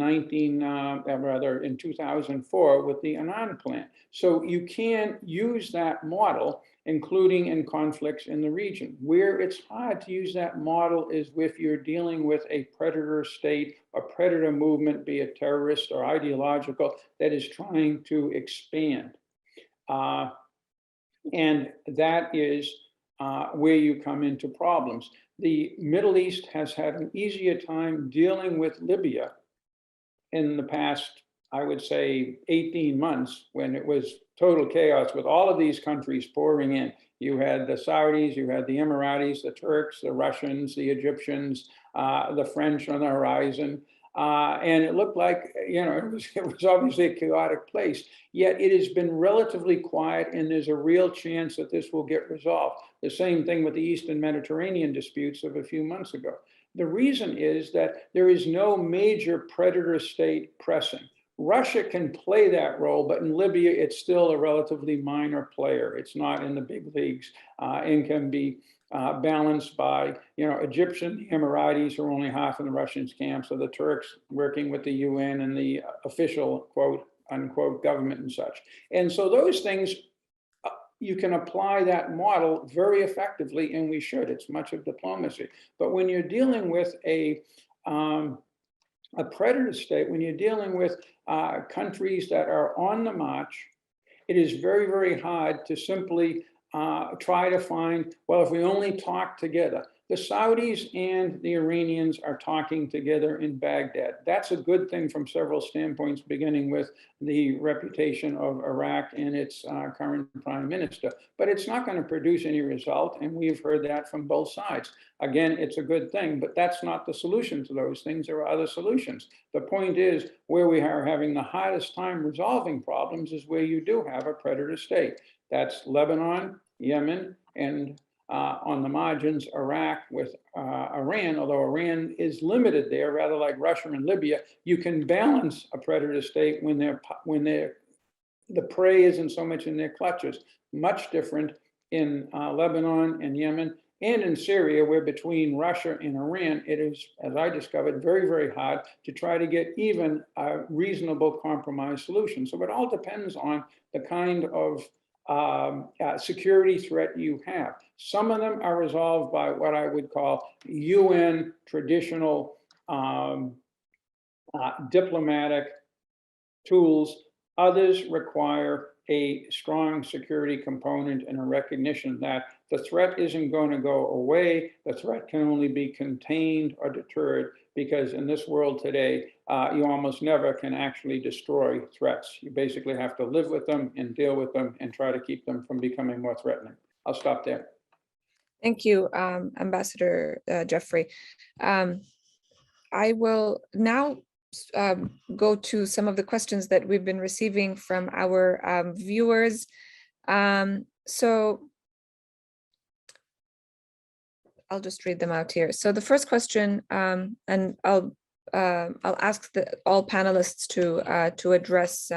2004 with the Annan Plan. So you can use that model, including in conflicts in the region. Where it's hard to use that model is if you're dealing with a predator state, a predator movement, be it terrorist or ideological, that is trying to expand. And that is where you come into problems. The Middle East has had an easier time dealing with Libya in the past, I would say, 18 months, when it was total chaos with all of these countries pouring in. You had the Saudis, you had the Emiratis, the Turks, the Russians, the Egyptians, the French on the horizon. And it looked like, it was obviously a chaotic place, yet it has been relatively quiet, and there's a real chance that this will get resolved. The same thing with the Eastern Mediterranean disputes of a few months ago. The reason is that there is no major predator state pressing. Russia can play that role, but in Libya, it's still a relatively minor player. It's not in the big leagues and can be balanced by, Egyptian, the Emiratis are only half in the Russians' camp, so the Turks working with the UN and the official, quote, unquote government and such. And so those things, you can apply that model very effectively, and we should. It's much of diplomacy. But when you're dealing with a predator state, when you're dealing with countries that are on the march, it is very, very hard to simply try to find, well, if we only talk together. The Saudis and the Iranians are talking together in Baghdad. That's a good thing from several standpoints, beginning with the reputation of Iraq and its current prime minister. But it's not going to produce any result, and we've heard that from both sides. Again, it's a good thing, but that's not the solution to those things. There are other solutions. The point is, where we are having the hardest time resolving problems is where you do have a predator state. That's Lebanon, Yemen, and on the margins, Iraq with Iran, although Iran is limited there, rather like Russia and Libya. You can balance a predator state when the prey isn't so much in their clutches. Much different in Lebanon and Yemen, and in Syria, where between Russia and Iran, it is, as I discovered, very, very hard to try to get even a reasonable compromise solution. So it all depends on the kind of security threat you have. Some of them are resolved by what I would call UN traditional diplomatic tools. Others require a strong security component and a recognition that the threat isn't going to go away. The threat can only be contained or deterred, because in this world today, you almost never can actually destroy threats. You basically have to live with them and deal with them and try to keep them from becoming more threatening. I'll stop there. Thank you, Ambassador Jeffrey. I will now go to some of the questions that we've been receiving from our viewers. So I'll just read them out here. So the first question, and I'll ask all panelists to address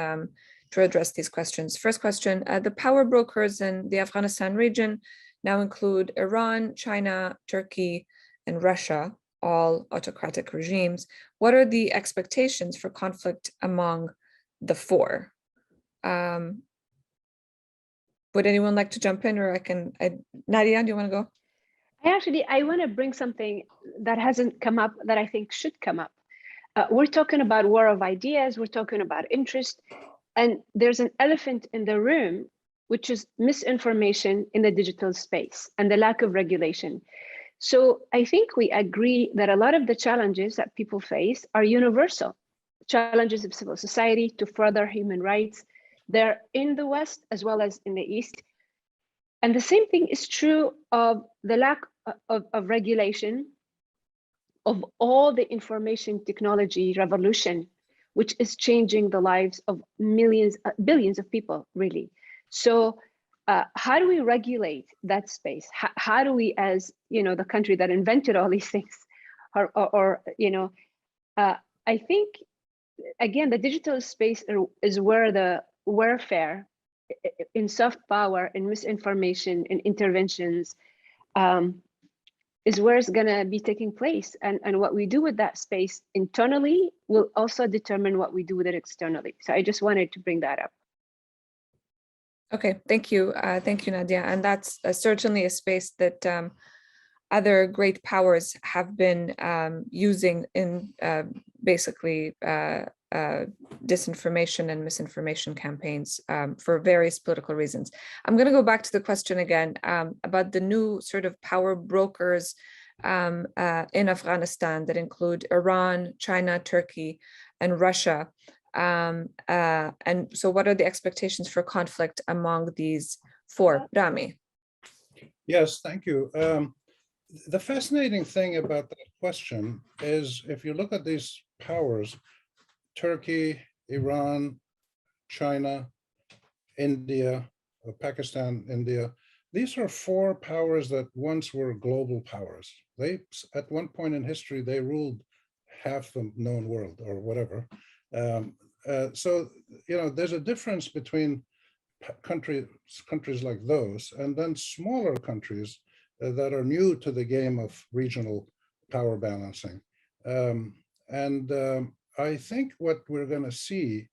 these questions. First question: the power brokers in the Afghanistan region now include Iran, China, Turkey, and Russia, all autocratic regimes. What are the expectations for conflict among the four? Would anyone like to jump in, or Nadia, do you want to go? I want to bring something that hasn't come up that I think should come up. We're talking about war of ideas, we're talking about interest, and there's an elephant in the room, which is misinformation in the digital space and the lack of regulation. So I think we agree that a lot of the challenges that people face are universal. Challenges of civil society to further human rights. They're in the West as well as in the East. And the same thing is true of the lack of regulation of all the information technology revolution, which is changing the lives of millions, billions of people, really. So how do we regulate that space? How do we, as the country that invented all these things, I think, again, the digital space is where the warfare in soft power, in misinformation, in interventions, is where it's going to be taking place. And what we do with that space internally will also determine what we do with it externally. So I just wanted to bring that up. Okay, thank you. Thank you, Nadia. And that's certainly a space that other great powers have been using in basically disinformation and misinformation campaigns for various political reasons. I'm going to go back to the question again about the new sort of power brokers in Afghanistan that include Iran, China, Turkey, and Russia. And so what are the expectations for conflict among these four? Rami. Yes, thank you. The fascinating thing about that question is, if you look at these powers, Turkey, Iran, China, India, Pakistan, India, these are four powers that once were global powers. They, at one point in history, they ruled half the known world or whatever. So, there's a difference between countries like those and then smaller countries that are new to the game of regional power balancing. I think what we're going to see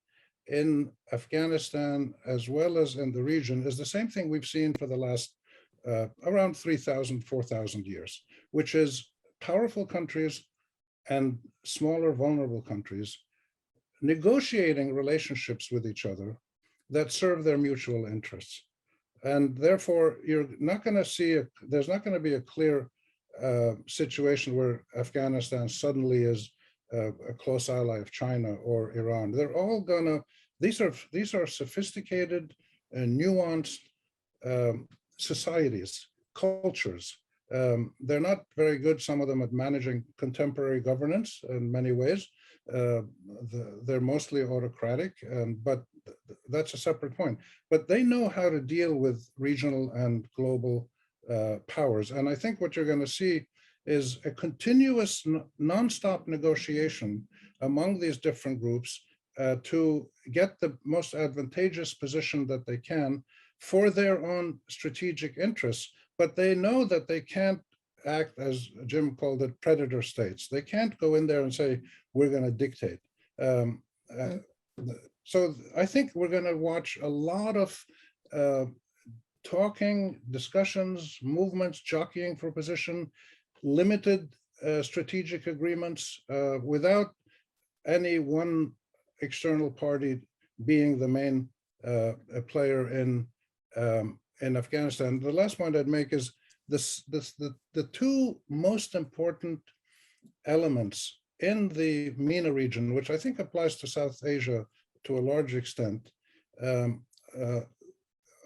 in Afghanistan as well as in the region is the same thing we've seen for the last around 3,000, 4,000 years, which is powerful countries and smaller vulnerable countries negotiating relationships with each other that serve their mutual interests. And therefore, you're not going to see, there's not going to be a clear situation where Afghanistan suddenly is a close ally of China or Iran. They're all going to, these are sophisticated and nuanced societies, cultures. They're not very good, some of them, at managing contemporary governance in many ways. They're mostly autocratic, but that's a separate point. But they know how to deal with regional and global powers. And I think what you're going to see is a continuous, nonstop negotiation among these different groups to get the most advantageous position that they can for their own strategic interests. But they know that they can't act, as Jim called it, predator states. They can't go in there and say, we're going to dictate. So I think we're going to watch a lot of talking, discussions, movements, jockeying for position, limited strategic agreements without any one external party being the main player in Afghanistan. The last point I'd make is the two most important elements in the MENA region, which I think applies to South Asia to a large extent,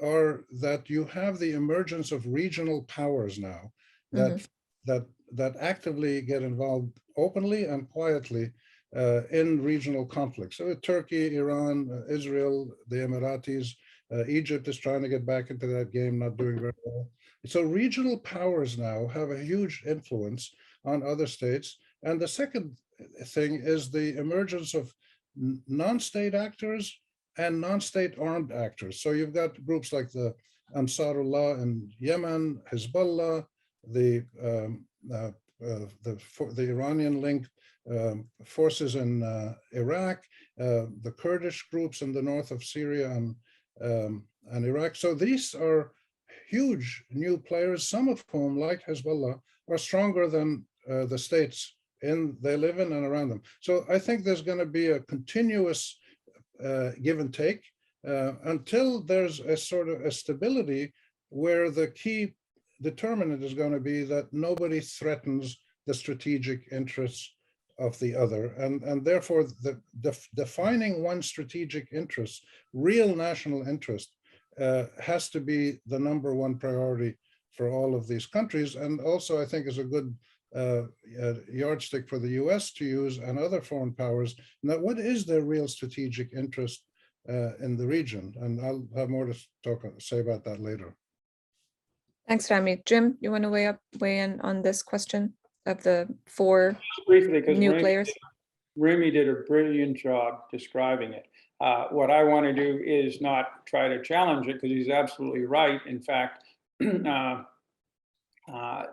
are that you have the emergence of regional powers now that actively get involved openly and quietly in regional conflicts. So Turkey, Iran, Israel, the Emiratis, Egypt is trying to get back into that game, not doing very well. So regional powers now have a huge influence on other states. And the second thing is the emergence of non-state actors and non-state armed actors. So you've got groups like the Ansarullah in Yemen, Hezbollah, the Iranian-linked forces in Iraq, the Kurdish groups in the north of Syria and Iraq. So these are huge new players, some of whom, like Hezbollah, are stronger than the states they live in and around them. So I think there's going to be a continuous give and take until there's a sort of a stability where the key determinant is going to be that nobody threatens the strategic interests of the other. And therefore, defining one strategic interest, real national interest, has to be the #1 priority for all of these countries. And also, I think, is a good yardstick for the US to use and other foreign powers. Now, what is their real strategic interest in the region? And I'll have more to say about that later. Thanks, Rami. Jim, you want to weigh in on this question of the 4 briefly, new players? Rami did a brilliant job describing it. What I want to do is not try to challenge it, because he's absolutely right. In fact,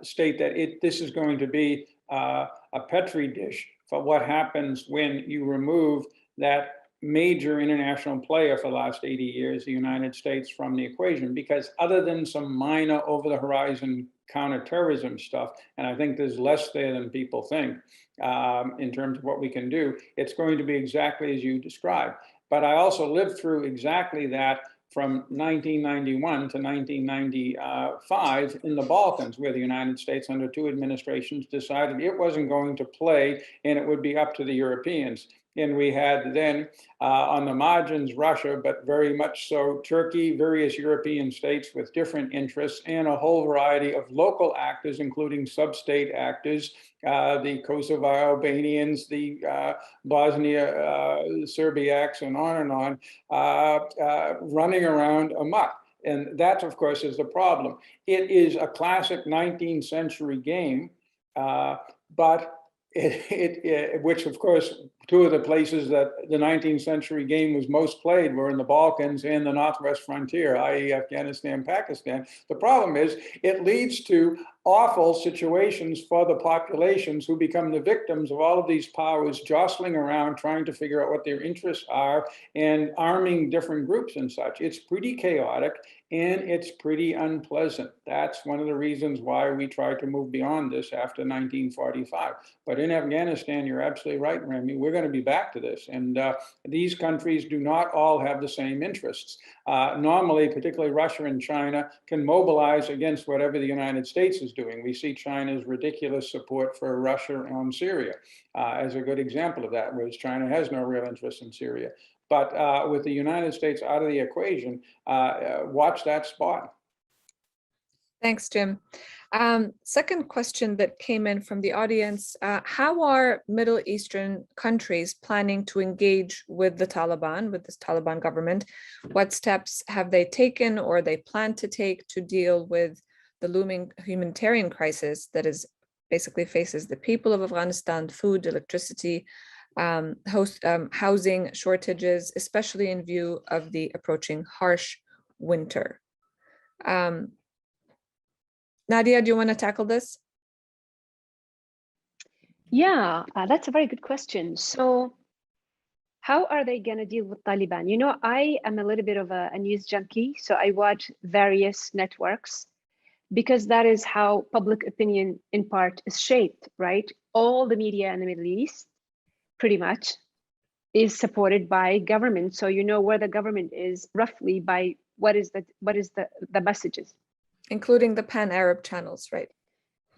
state that this is going to be a petri dish for what happens when you remove that major international player for the last 80 years, the United States, from the equation. Because other than some minor over-the-horizon counterterrorism stuff, and I think there's less there than people think in terms of what we can do, it's going to be exactly as you described. But I also lived through exactly that from 1991 to 1995 in the Balkans, where the United States, under 2 administrations, decided it wasn't going to play and it would be up to the Europeans. And we had then on the margins Russia, but very much so Turkey, various European states with different interests, and a whole variety of local actors, including sub-state actors, the Kosovo Albanians, the Bosnia Serbiaks, and on, running around amok. And that, of course, is the problem. It is a classic 19th century game, but which, of course, 2 of the places that the 19th century game was most played were in the Balkans and the Northwest frontier, i.e. Afghanistan, Pakistan. The problem is it leads to awful situations for the populations who become the victims of all of these powers jostling around, trying to figure out what their interests are and arming different groups and such. It's pretty chaotic and it's pretty unpleasant. That's one of the reasons why we tried to move beyond this after 1945. But in Afghanistan, you're absolutely right, Remy, we're going to be back to this. And these countries do not all have the same interests. Normally, particularly Russia and China can mobilize against whatever the United States is doing. We see China's ridiculous support for Russia on Syria as a good example of that, whereas China has no real interest in Syria. But with the United States out of the equation, watch that spot. Thanks, Jim. Second question that came in from the audience, how are Middle Eastern countries planning to engage with the Taliban, with this Taliban government? What steps have they taken or they plan to take to deal with the looming humanitarian crisis that is basically faces the people of Afghanistan, food, electricity, housing shortages, especially in view of the approaching harsh winter? Nadia, do you want to tackle this? Yeah, that's a very good question. So how are they going to deal with Taliban? You know, I am a little bit of a news junkie, so I watch various networks because that is how public opinion in part is shaped, right? All the media in the Middle East pretty much is supported by government. So you know where the government is roughly by what is the messages. Including the pan-Arab channels, right?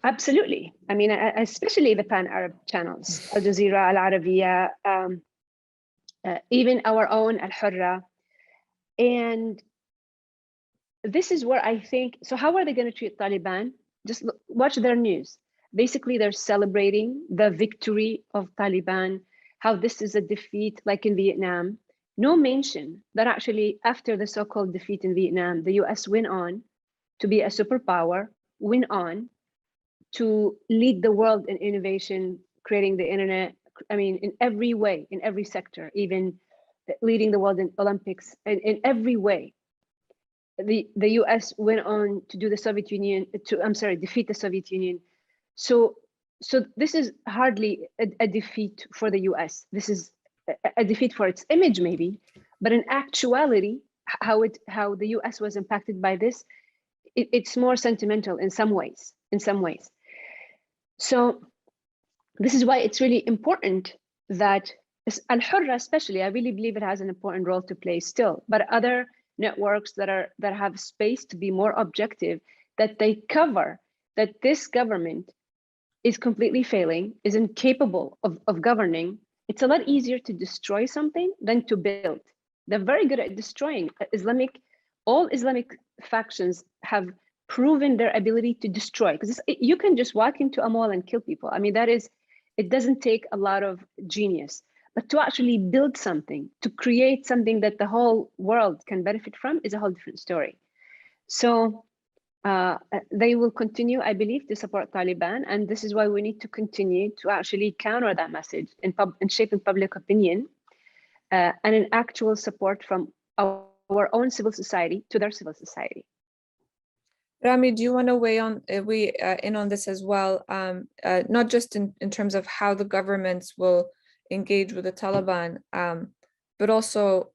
Absolutely. I mean, especially the pan-Arab channels, Al Jazeera, Al Arabiya, even our own Al Hurra. And this is where I think, so how are they going to treat Taliban? Just watch their news. Basically, they're celebrating the victory of Taliban, how this is a defeat like in Vietnam. No mention that actually after the so-called defeat in Vietnam, the US went on to be a superpower, went on to lead the world in innovation, creating the internet, I mean, in every way, in every sector, even leading the world in Olympics, and in every way. The US went on to do the Soviet Union, defeat the Soviet Union. So this is hardly a defeat for the US. This is a defeat for its image maybe, but in actuality, how the US was impacted by this, it's more sentimental in some ways, So this is why it's really important that Al Hurra especially, I really believe it has an important role to play still, but other networks that have space to be more objective, that they cover that this government is completely failing, is incapable of governing. It's a lot easier to destroy something than to build. They're very good at destroying. All Islamic factions have proven their ability to destroy, because you can just walk into a mall and kill people. I mean, it doesn't take a lot of genius, but to actually build something, to create something that the whole world can benefit from is a whole different story. So they will continue, I believe, to support Taliban. And this is why we need to continue to actually counter that message in shaping public opinion and in actual support from our own civil society to their civil society. Rami, do you want to weigh in on this as well? Not just in terms of how the governments will engage with the Taliban, but also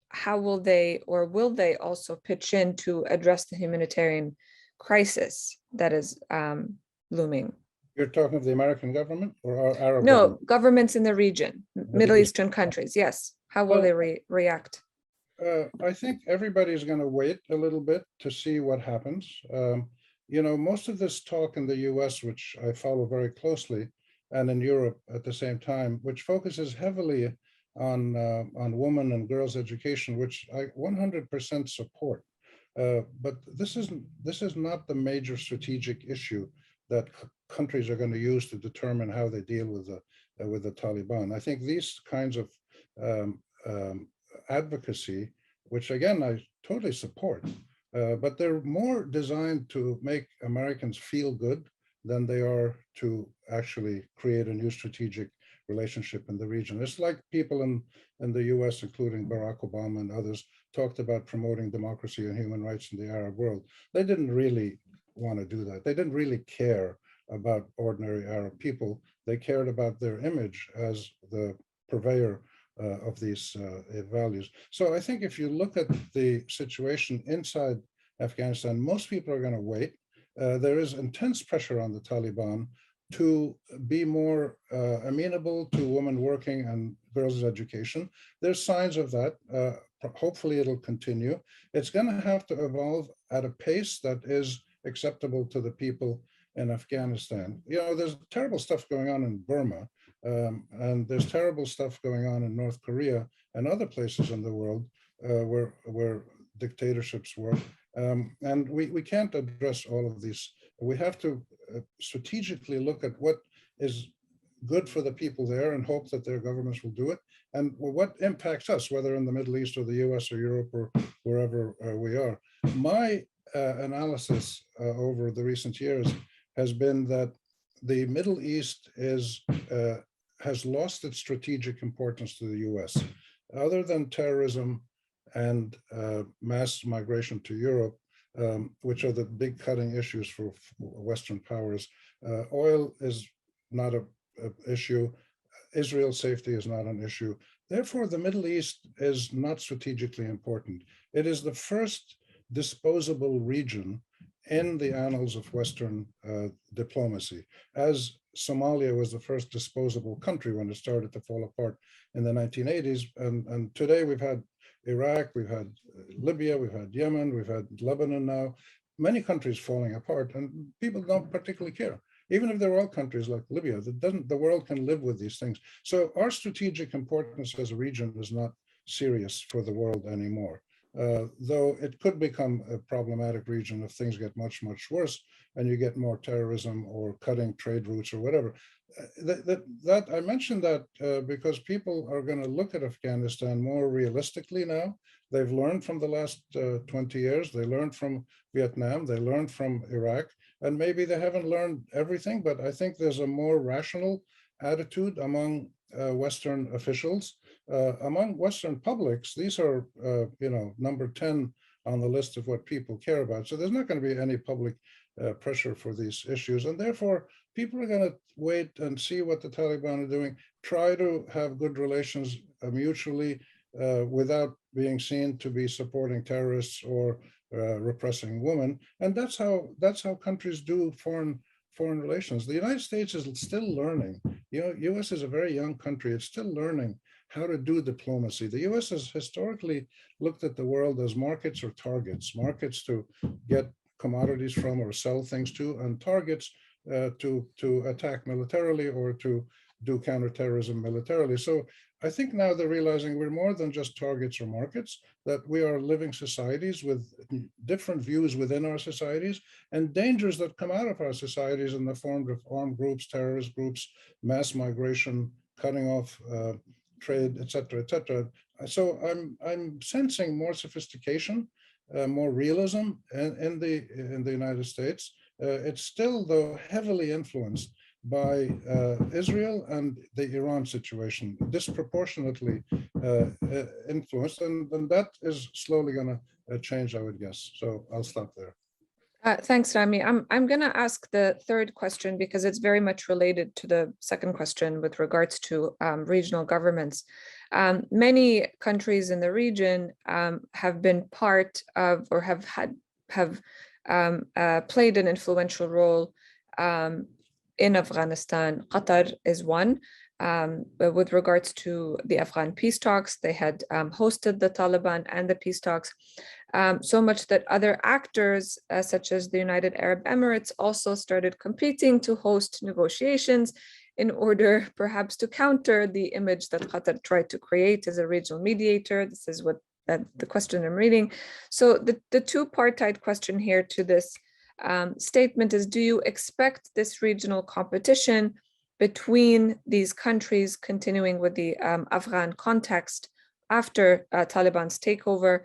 how will they also pitch in to address the humanitarian crisis that is looming? You're talking of the American government or our Arab No, government? governments in the region, Middle Eastern countries, yes. How will they react? I think everybody's going to wait a little bit to see what happens. You know, most of this talk in the US, which I follow very closely, and in Europe at the same time, which focuses heavily on women and girls' education, which I 100% support. But this is not the major strategic issue that countries are going to use to determine how they deal with the Taliban. I think these kinds of advocacy, which again I totally support, but they're more designed to make Americans feel good than they are to actually create a new strategic relationship in the region. It's like people in the US, including Barack Obama and others, talked about promoting democracy and human rights in the Arab world. They didn't really want to do that. They didn't really care about ordinary Arab people. They cared about their image as the purveyor of these values. So I think if you look at the situation inside Afghanistan, most people are going to wait. There is intense pressure on the Taliban to be more amenable to women working and girls' education. There's signs of that. Hopefully it'll continue. It's going to have to evolve at a pace that is acceptable to the people in Afghanistan. You know, there's terrible stuff going on in Burma, and there's terrible stuff going on in North Korea and other places in the world where dictatorships work. And we can't address all of these. We have to strategically look at what is good for the people there and hope that their governments will do it, and what impacts us, whether in the Middle East or the US or Europe or wherever we are. My analysis over the recent years has been that the Middle East has lost its strategic importance to the US. Other than terrorism and mass migration to Europe, which are the big cutting issues for Western powers, oil is not an issue. Israel's safety is not an issue. Therefore, the Middle East is not strategically important. It is the first disposable region in the annals of Western diplomacy, as Somalia was the first disposable country when it started to fall apart in the 1980s. And today we've had Iraq, we've had Libya, we've had Yemen, we've had Lebanon now, many countries falling apart, and people don't particularly care. Even if they're all countries like Libya, the world can live with these things. So our strategic importance as a region is not serious for the world anymore. Though it could become a problematic region if things get much, much worse and you get more terrorism or cutting trade routes or whatever. I mentioned that because people are going to look at Afghanistan more realistically now. They've learned from the last 20 years. They learned from Vietnam. They learned from Iraq. And maybe they haven't learned everything, but I think there's a more rational attitude among Western officials. Among Western publics, these are, number 10 on the list of what people care about. So there's not going to be any public pressure for these issues. And therefore, people are going to wait and see what the Taliban are doing, try to have good relations mutually without being seen to be supporting terrorists or repressing women. And that's how countries do foreign relations. The United States is still learning. US is a very young country. It's still learning how to do diplomacy. The US has historically looked at the world as markets or targets, markets to get commodities from or sell things to, and targets to attack militarily or to do counterterrorism militarily. So I think now they're realizing we're more than just targets or markets, that we are living societies with different views within our societies and dangers that come out of our societies in the form of armed groups, terrorist groups, mass migration, cutting off trade, et cetera, et cetera. So I'm sensing more sophistication, more realism in the United States. It's still, though, heavily influenced by Israel and the Iran situation, disproportionately influenced, and that is slowly going to change, I would guess. So I'll stop there. Thanks, Rami. I'm going to ask the third question because it's very much related to the second question with regards to regional governments. Many countries in the region have been part of or have played an influential role in Afghanistan. Qatar is one. With regards to the Afghan peace talks, they had hosted the Taliban and the peace talks, so much that other actors, such as the United Arab Emirates, also started competing to host negotiations in order perhaps to counter the image that Qatar tried to create as a regional mediator. This is what the question I'm reading. So the two-partite question here to this statement is, do you expect this regional competition between these countries continuing with the Afghan context after Taliban's takeover?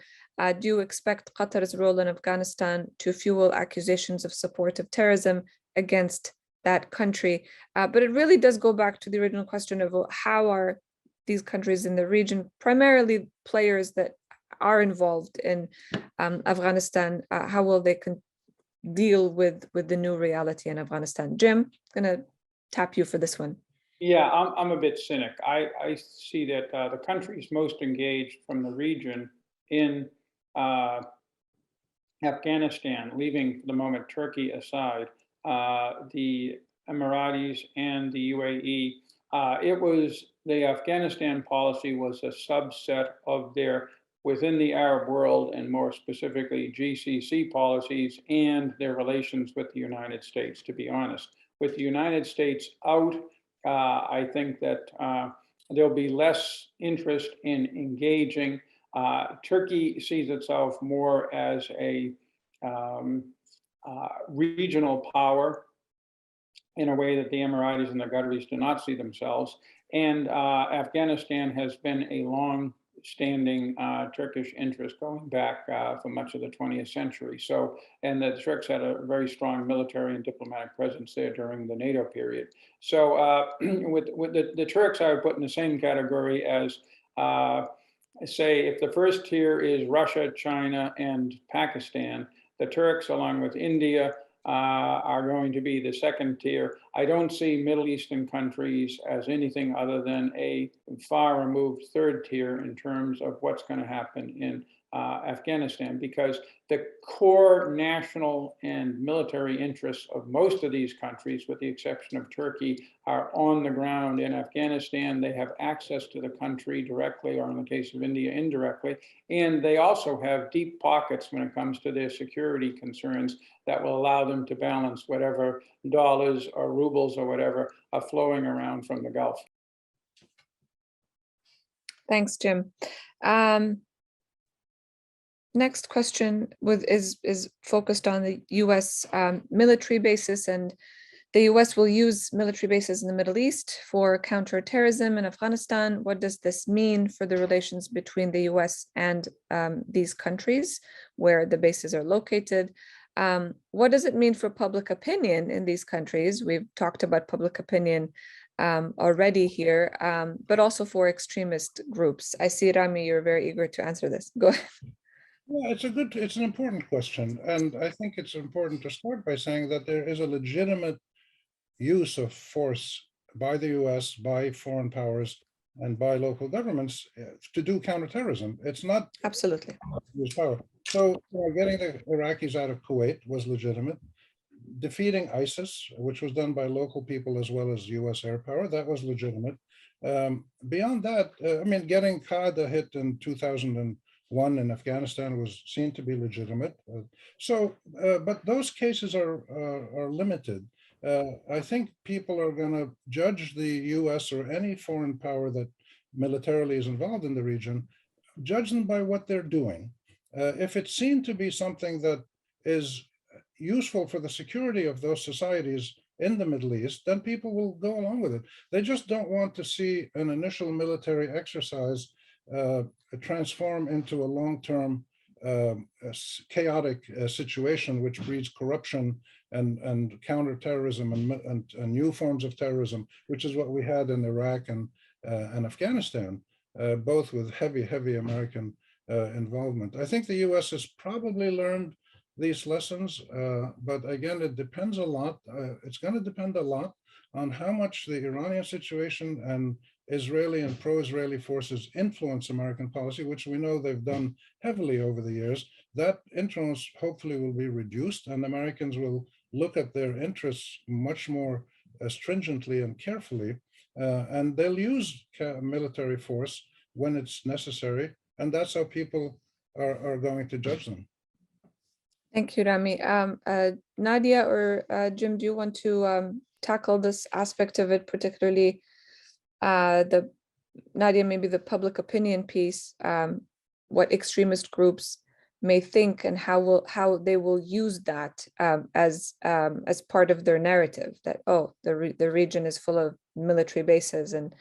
Do you expect Qatar's role in Afghanistan to fuel accusations of support of terrorism against that country? But it really does go back to the original question of how are these countries in the region, primarily players that are involved in Afghanistan, how will they deal with the new reality in Afghanistan? Jim, I'm gonna tap you for this one. Yeah, I'm a bit cynic. I see that the countries most engaged from the region in Afghanistan, leaving for the moment Turkey aside, the Emiratis and the UAE, it was the Afghanistan policy was a subset of their within the Arab world, and more specifically GCC policies and their relations with the United States, to be honest. With the United States out, I think that there'll be less interest in engaging. Turkey sees itself more as a regional power in a way that the Emiratis and the Qataris do not see themselves. And Afghanistan has been a long-standing Turkish interest going back for much of the 20th century. So, and the Turks had a very strong military and diplomatic presence there during the NATO period. So with the Turks, I would put in the same category as, say, if the first tier is Russia, China, and Pakistan, the Turks, along with India, are going to be the second tier. I don't see Middle Eastern countries as anything other than a far removed third tier in terms of what's going to happen in Afghanistan, because the core national and military interests of most of these countries, with the exception of Turkey, are on the ground in Afghanistan. They have access to the country directly, or in the case of India, indirectly. And they also have deep pockets when it comes to their security concerns that will allow them to balance whatever dollars or rubles or whatever are flowing around from the Gulf. Thanks, Jim. Next question is focused on the U.S. Military bases, and the U.S. will use military bases in the Middle East for counterterrorism in Afghanistan. What does this mean for the relations between the U.S. and these countries where the bases are located? What does it mean for public opinion in these countries? We've talked about public opinion already here, but also for extremist groups. I see, Rami, you're very eager to answer this. Go ahead. Yeah, it's an important question. And I think it's important to start by saying that there is a legitimate use of force by the US, by foreign powers, and by local governments to do counterterrorism. It's not Absolutely. use power. So getting the Iraqis out of Kuwait was legitimate. Defeating ISIS, which was done by local people as well as US air power, that was legitimate. Beyond that, I mean, getting Qaeda hit in 2001 in Afghanistan was seen to be legitimate. But those cases are limited. I think people are going to judge the US or any foreign power that militarily is involved in the region, judge them by what they're doing. If it's seen to be something that is useful for the security of those societies in the Middle East, then people will go along with it. They just don't want to see an initial military exercise transform into a long-term chaotic situation, which breeds corruption and counterterrorism and new forms of terrorism, which is what we had in Iraq and Afghanistan, both with heavy American involvement. I think the US has probably learned these lessons, but again, it depends a lot. It's going to depend a lot on how much the Iranian situation and Israeli and pro-Israeli forces influence American policy, which we know they've done heavily over the years. That influence hopefully will be reduced, and Americans will look at their interests much more stringently and carefully, and they'll use military force when it's necessary, and that's how people are going to judge them. Thank you, Rami. Nadia or Jim, do you want to tackle this aspect of it, particularly Nadia, maybe the public opinion piece, what extremist groups may think and how they will use that as part of their narrative, that, oh, the region is full of military bases, and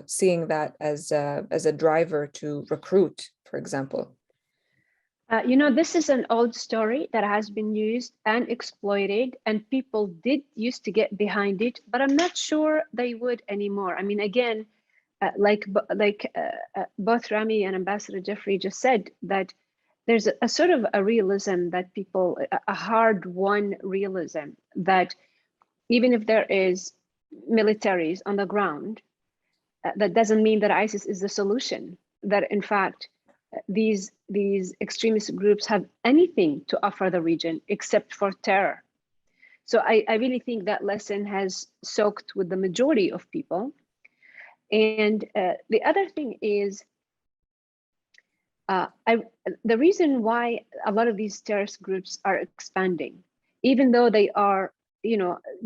seeing that as a driver to recruit, for example. This is an old story that has been used and exploited, and people used to get behind it, but I'm not sure they would anymore. I mean, again, like both Rami and Ambassador Jeffrey just said, that there's a sort of a realism that people, a hard-won realism that even if there is militaries on the ground, that doesn't mean that ISIS is the solution. That in fact, these extremist groups have anything to offer the region except for terror. So I really think that lesson has soaked with the majority of people. And the other thing is, the reason why a lot of these terrorist groups are expanding, even though they are,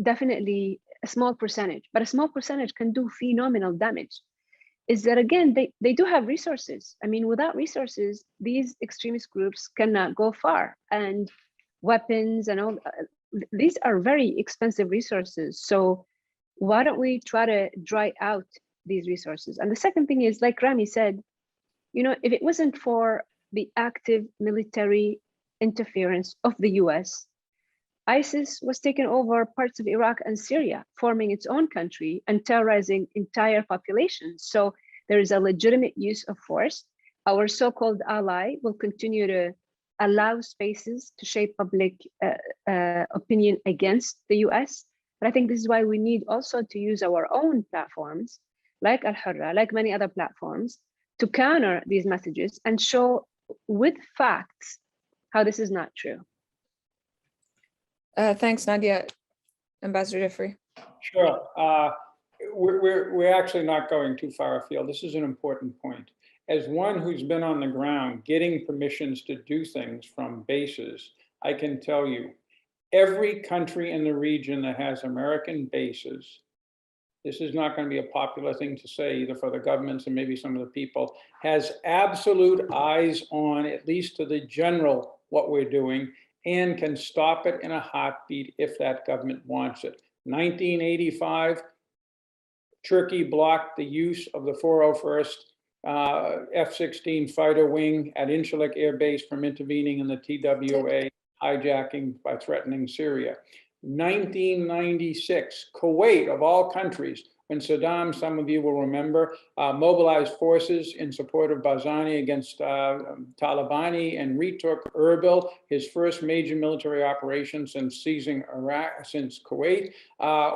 definitely a small percentage, but a small percentage can do phenomenal damage, is that again, they do have resources. I mean, without resources, these extremist groups cannot go far, and weapons and all, these are very expensive resources. So why don't we try to dry out these resources? And the second thing is, like Rami said, if it wasn't for the active military interference of the US, ISIS was taking over parts of Iraq and Syria, forming its own country and terrorizing entire populations. So there is a legitimate use of force. Our so-called ally will continue to allow spaces to shape public opinion against the US. But I think this is why we need also to use our own platforms, like Al-Hurra, like many other platforms, to counter these messages and show with facts how this is not true. Thanks, Nadia. Ambassador Jeffrey. Sure. We're actually not going too far afield. This is an important point. As one who's been on the ground getting permissions to do things from bases, I can tell you, every country in the region that has American bases, this is not going to be a popular thing to say either for the governments and maybe some of the people, has absolute eyes on, at least to the general, what we're doing, and can stop it in a heartbeat if that government wants it. 1985, Turkey blocked the use of the 401st F-16 fighter wing at Incirlik Air Base from intervening in the TWA hijacking by threatening Syria. 1996, Kuwait, of all countries, when Saddam, some of you will remember, mobilized forces in support of Barzani against Taliban and retook Erbil, his first major military operation since seizing Iraq, since Kuwait.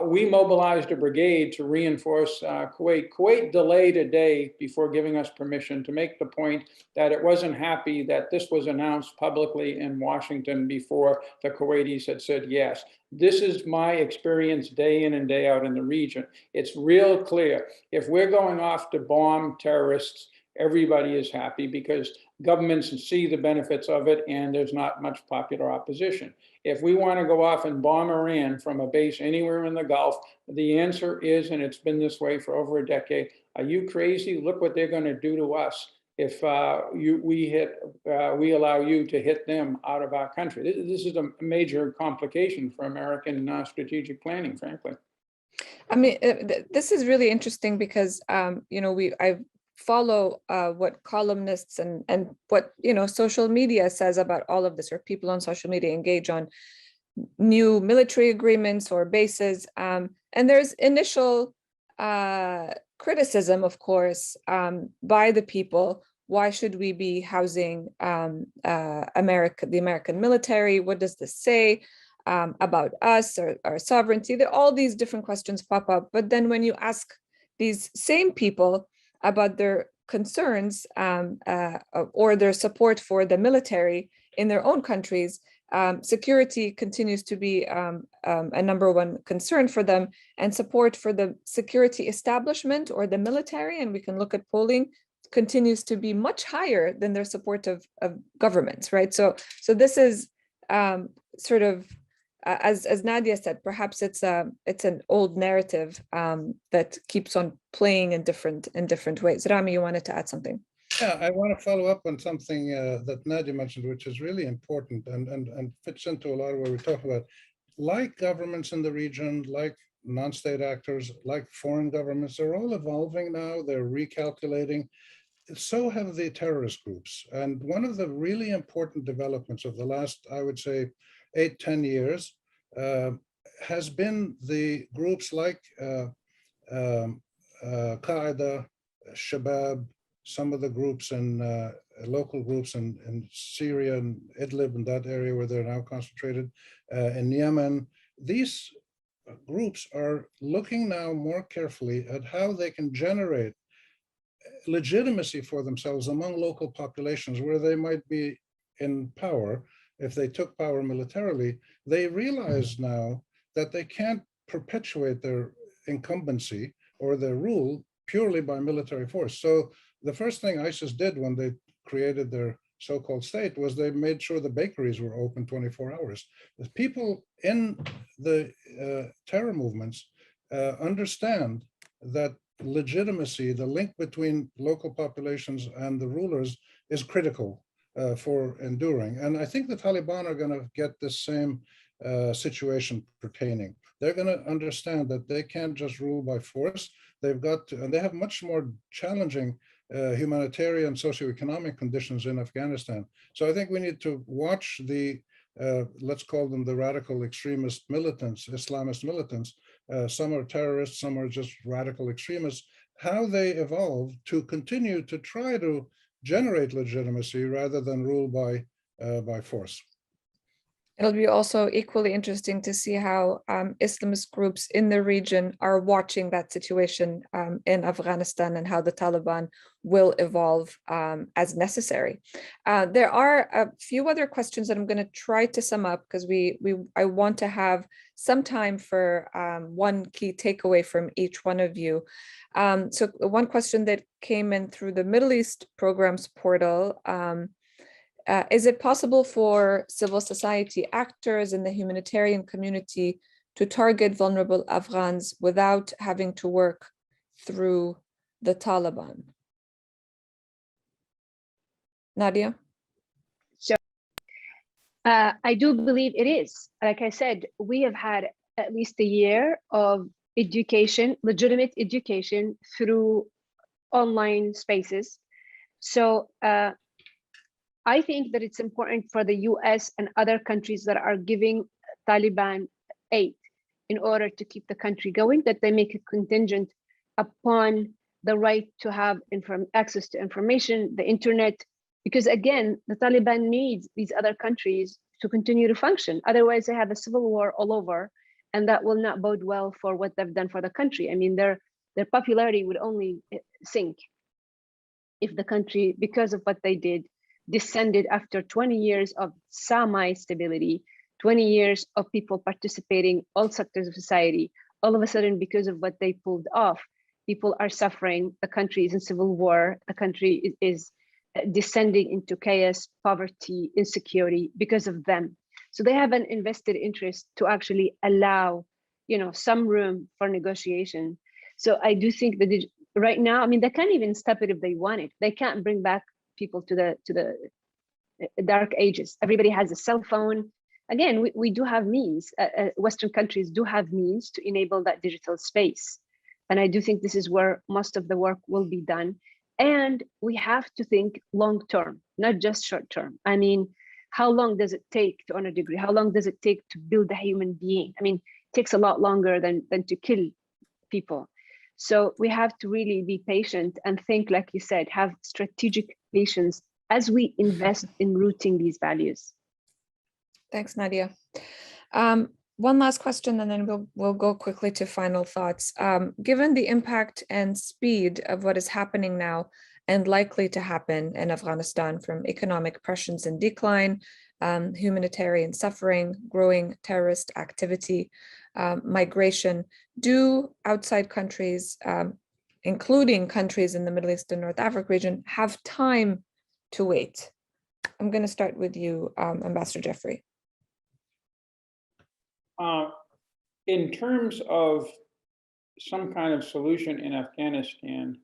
We mobilized a brigade to reinforce Kuwait. Kuwait delayed a day before giving us permission to make the point that it wasn't happy that this was announced publicly in Washington before the Kuwaitis had said yes. This is my experience day in and day out in the region. It's real clear. If we're going off to bomb terrorists, everybody is happy because governments see the benefits of it and there's not much popular opposition. If we want to go off and bomb Iran from a base anywhere in the Gulf, the answer is, and it's been this way for over a decade, are you crazy? Look what they're going to do to us if we allow you to hit them out of our country. This is a major complication for American strategic planning, frankly. I mean, this is really interesting because, I follow what columnists and what, social media says about all of this, or people on social media engage on new military agreements or bases. And there's initial criticism, of course, by the people. Why should we be housing the American military? What does this say about us or our sovereignty? All these different questions pop up. But then when you ask these same people about their concerns or their support for the military in their own countries, security continues to be a number one concern for them, and support for the security establishment or the military, and we can look at polling, continues to be much higher than their support of governments, right? So this is sort of, as Nadia said, perhaps it's an old narrative that keeps on playing in different ways. Rami, you wanted to add something? Yeah, I want to follow up on something that Nadia mentioned, which is really important and fits into a lot of what we talk about. Like governments in the region, like non-state actors, like foreign governments, they're all evolving now. They're recalculating. So have the terrorist groups. And one of the really important developments of the last, I would say, 8-10 years has been the groups like Qaeda, Shabab, some of the groups in local groups in Syria and Idlib and that area where they're now concentrated, in Yemen. These groups are looking now more carefully at how they can generate legitimacy for themselves among local populations where they might be in power. If they took power militarily, they realize now that they can't perpetuate their incumbency or their rule purely by military force. So the first thing ISIS did when they created their so-called state was they made sure the bakeries were open 24 hours. The people in the terror movements understand that legitimacy, the link between local populations and the rulers, is critical for enduring. And I think the Taliban are going to get this same situation pertaining. They're going to understand that they can't just rule by force. They've got to, and they have much more challenging humanitarian socioeconomic conditions in Afghanistan. So I think we need to watch the, let's call them the radical extremist militants, Islamist militants. Some are terrorists, some are just radical extremists, how they evolve to continue to try to generate legitimacy rather than rule by force. It'll be also equally interesting to see how Islamist groups in the region are watching that situation in Afghanistan and how the Taliban will evolve as necessary. There are a few other questions that I'm going to try to sum up because I want to have some time for one key takeaway from each one of you. So one question that came in through the Middle East Programs portal, is it possible for civil society actors in the humanitarian community to target vulnerable Afghans without having to work through the Taliban? Nadia? So I do believe it is. Like I said, we have had at least a year of education, legitimate education through online spaces. So I think that it's important for the US and other countries that are giving Taliban aid in order to keep the country going, that they make it contingent upon the right to have access to information, the internet, because again, the Taliban needs these other countries to continue to function. Otherwise, they have a civil war all over, and that will not bode well for what they've done for the country. I mean, their popularity would only sink if the country, because of what they did, descended after 20 years of semi-stability, 20 years of people participating, all sectors of society. All of a sudden, because of what they pulled off, people are suffering, the country is in civil war, the country is descending into chaos, poverty, insecurity because of them. So they have an invested interest to actually allow, some room for negotiation. So I do think that right now, I mean, they can't even stop it if they want it. They can't bring back people to the dark ages. Everybody has a cell phone. Again, we do have means. Western countries do have means to enable that digital space. And I do think this is where most of the work will be done. And we have to think long-term, not just short-term. I mean, how long does it take to, on a degree, how long does it take to build a human being? I mean, it takes a lot longer than to kill people. So we have to really be patient and think, like you said, have strategic patience as we invest in rooting these values. Thanks, Nadia. One last question, and then we'll go quickly to final thoughts. Given the impact and speed of what is happening now and likely to happen in Afghanistan, from economic pressures and decline, humanitarian suffering, growing terrorist activity, migration, do outside countries, including countries in the Middle East and North Africa region, have time to wait? I'm going to start with you, Ambassador Jeffrey. In terms of some kind of solution in Afghanistan,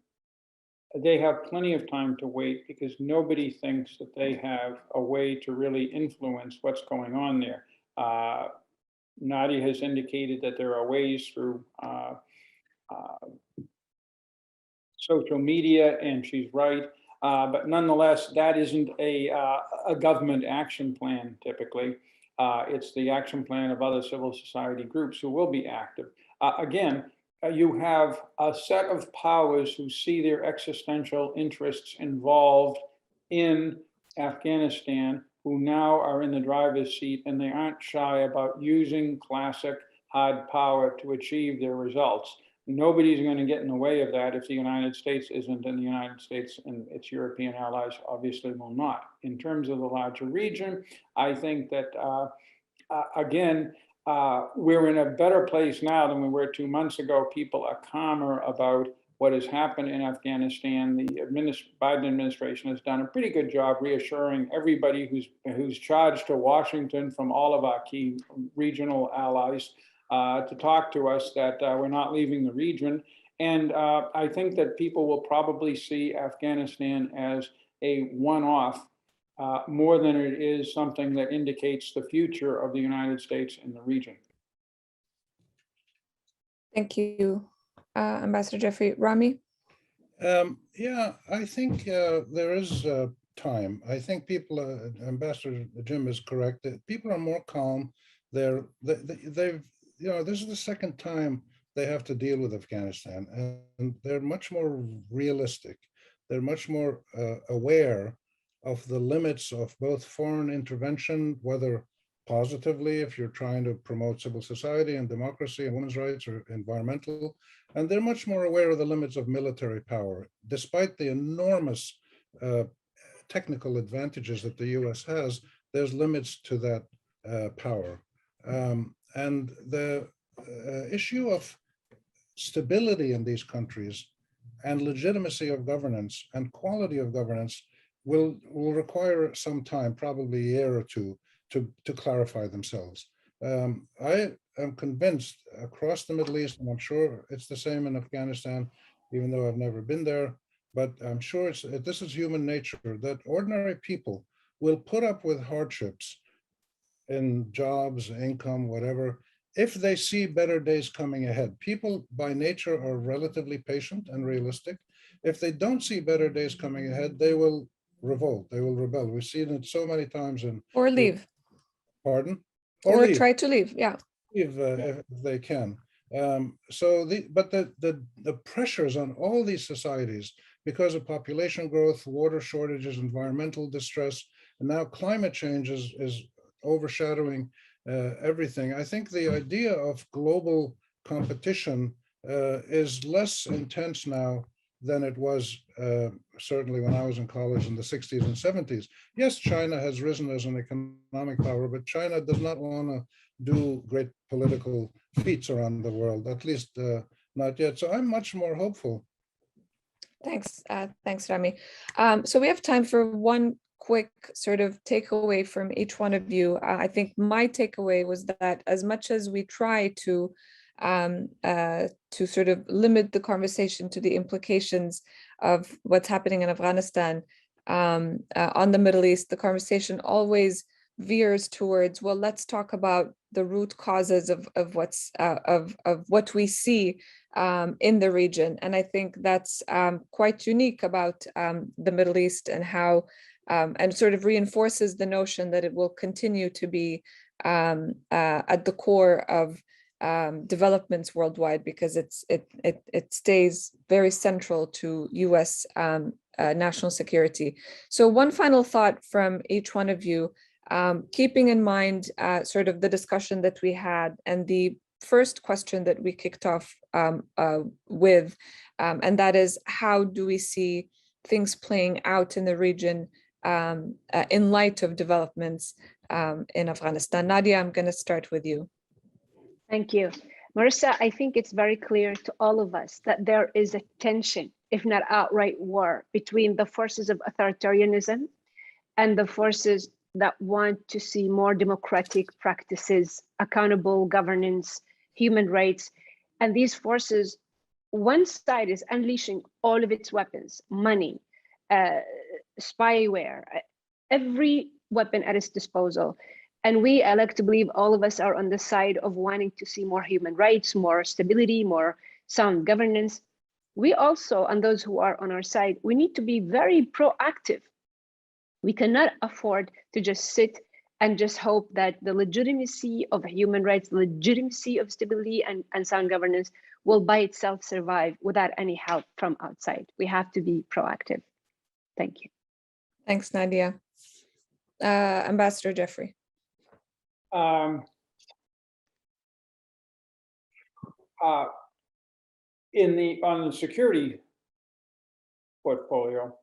they have plenty of time to wait because nobody thinks that they have a way to really influence what's going on there. Nadia has indicated that there are ways through social media, and she's right. But nonetheless, that isn't a government action plan typically. It's the action plan of other civil society groups who will be active. Again, you have a set of powers who see their existential interests involved in Afghanistan who now are in the driver's seat, and they aren't shy about using classic hard power to achieve their results. Nobody's going to get in the way of that if the United States isn't, and the United States and its European allies obviously will not. In terms of the larger region, I think that, again, we're in a better place now than we were 2 months ago. People are calmer about what has happened in Afghanistan. The Biden administration has done a pretty good job reassuring everybody who's charged to Washington from all of our key regional allies to talk to us that we're not leaving the region. And I think that people will probably see Afghanistan as a one-off more than it is something that indicates the future of the United States in the region. Thank you, Ambassador Jeffrey. Rami? Yeah, I think there is time. I think people, Ambassador Jim is correct, that people are more calm. They've, this is the second time they have to deal with Afghanistan, and they're much more realistic. They're much more aware of the limits of both foreign intervention, whether positively, if you're trying to promote civil society and democracy and women's rights or environmental, and they're much more aware of the limits of military power. Despite the enormous technical advantages that the US has, there's limits to that power. And the issue of stability in these countries and legitimacy of governance and quality of governance will require some time, probably a year or two, to clarify themselves. I am convinced across the Middle East, and I'm sure it's the same in Afghanistan, even though I've never been there, but I'm sure this is human nature, that ordinary people will put up with hardships in jobs, income, whatever, if they see better days coming ahead. People by nature are relatively patient and realistic. If they don't see better days coming ahead, they will revolt, they will rebel. We've seen it so many times Or leave. Pardon? Or leave. try to leave, yeah. If they can. But the pressures on all these societies because of population growth, water shortages, environmental distress, and now climate change is overshadowing everything. I think the idea of global competition is less intense now than it was certainly when I was in college in the 60s and 70s. Yes, China has risen as an economic power, but China does not want to do great political feats around the world, at least not yet. So I'm much more hopeful. Thanks, thanks, Rami. So we have time for one quick sort of takeaway from each one of you. I think my takeaway was that as much as we try to sort of limit the conversation to the implications of what's happening in Afghanistan on the Middle East, the conversation always veers towards, well, let's talk about the root causes of what we see in the region. And I think that's quite unique about the Middle East, and how and sort of reinforces the notion that it will continue to be at the core of developments worldwide, because it stays very central to US national security. So one final thought from each one of you, keeping in mind sort of the discussion that we had and the first question that we kicked off with, and that is, how do we see things playing out in the region in light of developments in Afghanistan? Nadia, I'm going to start with you. Thank you. Marissa, I think it's very clear to all of us that there is a tension, if not outright war, between the forces of authoritarianism and the forces that want to see more democratic practices, accountable governance, human rights. And these forces, one side is unleashing all of its weapons, money, spyware, every weapon at its disposal. And we, I like to believe, all of us are on the side of wanting to see more human rights, more stability, more sound governance. We also, and those who are on our side, we need to be very proactive. We cannot afford to just sit and just hope that the legitimacy of human rights, the legitimacy of stability and sound governance will by itself survive without any help from outside. We have to be proactive. Thank you. Thanks, Nadia. Ambassador Jeffrey. On the security portfolio,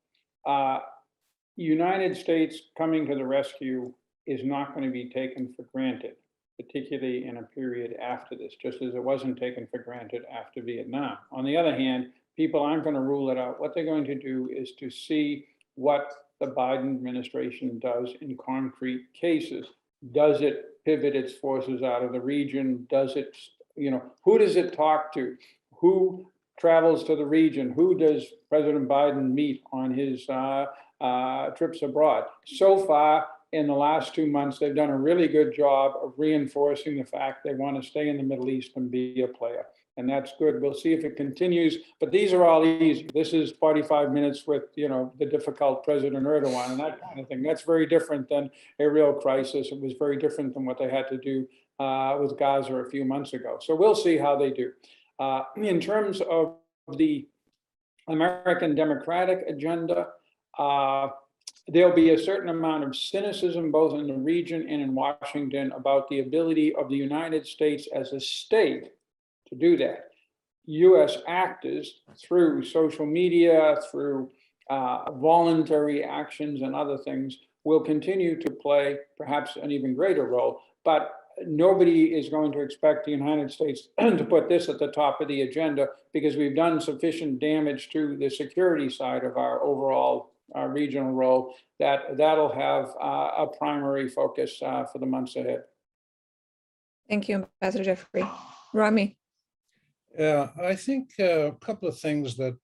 United States coming to the rescue is not going to be taken for granted, particularly in a period after this, just as it wasn't taken for granted after Vietnam. On the other hand, people aren't going to rule it out. What they're going to do is to see what the Biden administration does in concrete cases. Does it pivot its forces out of the region? Does it, who does it talk to? Who travels to the region? Who does President Biden meet on his trips abroad? So far, in the last 2 months, they've done a really good job of reinforcing the fact they want to stay in the Middle East and be a player. And that's good. We'll see if it continues. But these are all easy. This is 45 minutes with, the difficult President Erdogan and that kind of thing. That's very different than a real crisis. It was very different than what they had to do with Gaza a few months ago. So we'll see how they do. In terms of the American Democratic agenda, there'll be a certain amount of cynicism both in the region and in Washington about the ability of the United States as a state to do that. US actors through social media, through voluntary actions and other things will continue to play perhaps an even greater role, but nobody is going to expect the United States to put this at the top of the agenda because we've done sufficient damage to the security side of our overall regional role that'll have a primary focus for the months ahead. Thank you, Ambassador Jeffrey. Rami. Yeah, I think a couple of things that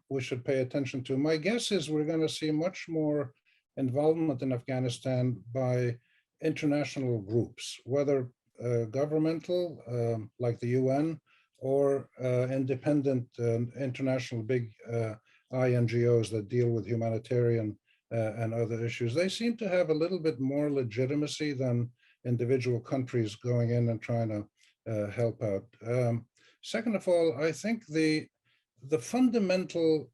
we should pay attention to. My guess is we're going to see much more involvement in Afghanistan by international groups, whether governmental, like the UN, or independent international big INGOs that deal with humanitarian and other issues. They seem to have a little bit more legitimacy than individual countries going in and trying to help out. Second of all, I think the fundamental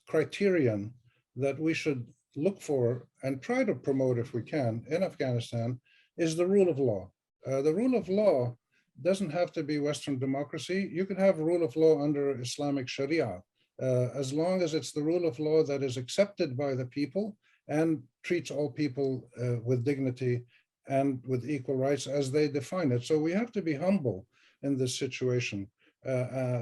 criterion that we should look for and try to promote if we can in Afghanistan is the rule of law. The rule of law doesn't have to be Western democracy. You can have rule of law under Islamic Sharia, as long as it's the rule of law that is accepted by the people and treats all people with dignity and with equal rights as they define it. So we have to be humble in this situation.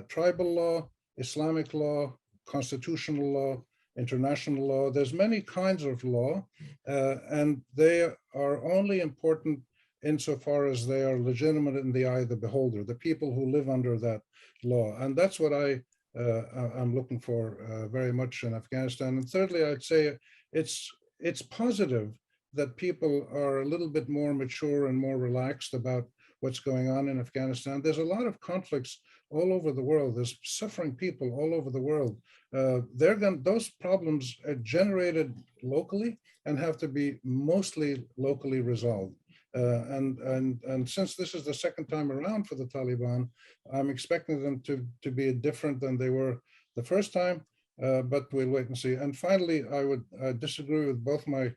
Tribal law, Islamic law, constitutional law, international law, there's many kinds of law, and they are only important insofar as they are legitimate in the eye of the beholder, the people who live under that law. And that's what I'm looking for very much in Afghanistan. And thirdly, I'd say it's positive that people are a little bit more mature and more relaxed about what's going on in Afghanistan. There's a lot of conflicts all over the world. There's suffering people all over the world. Those problems are generated locally and have to be mostly locally resolved. And since this is the second time around for the Taliban, I'm expecting them to be different than they were the first time, but we'll wait and see. And finally, I would disagree with both my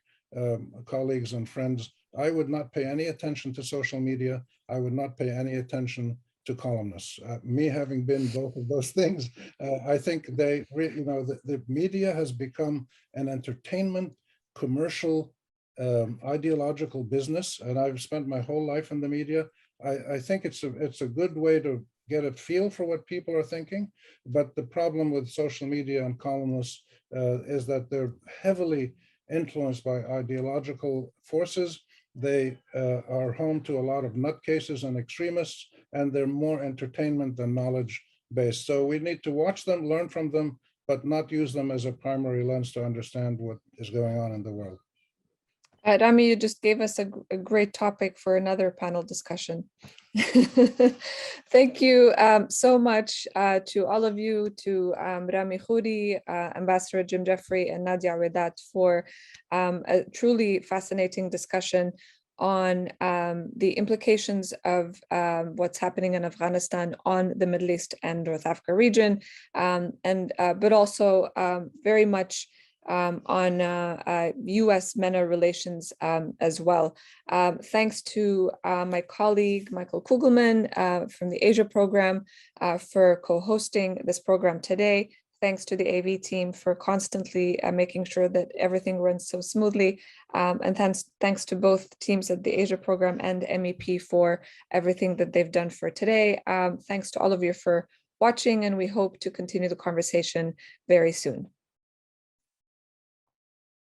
colleagues and friends. I would not pay any attention to social media. I would not pay any attention to columnists. Me having been both of those things, I think the media has become an entertainment, commercial, ideological business, and I've spent my whole life in the media. I think it's a good way to get a feel for what people are thinking, but the problem with social media and columnists is that they're heavily influenced by ideological forces. They are home to a lot of nutcases and extremists, and they're more entertainment than knowledge-based. So we need to watch them, learn from them, but not use them as a primary lens to understand what is going on in the world. Rami, you just gave us a great topic for another panel discussion. Thank you so much to all of you, to Rami Khouri, Ambassador Jim Jeffrey, and Nadia Wedat for a truly fascinating discussion on the implications of what's happening in Afghanistan on the Middle East and North Africa region, but also very much on US-MENA relations as well. Thanks to my colleague, Michael Kugelman from the Asia program for co-hosting this program today. Thanks to the AV team for constantly making sure that everything runs so smoothly. And thanks to both teams at the Asia program and MEP for everything that they've done for today. Thanks to all of you for watching, and we hope to continue the conversation very soon.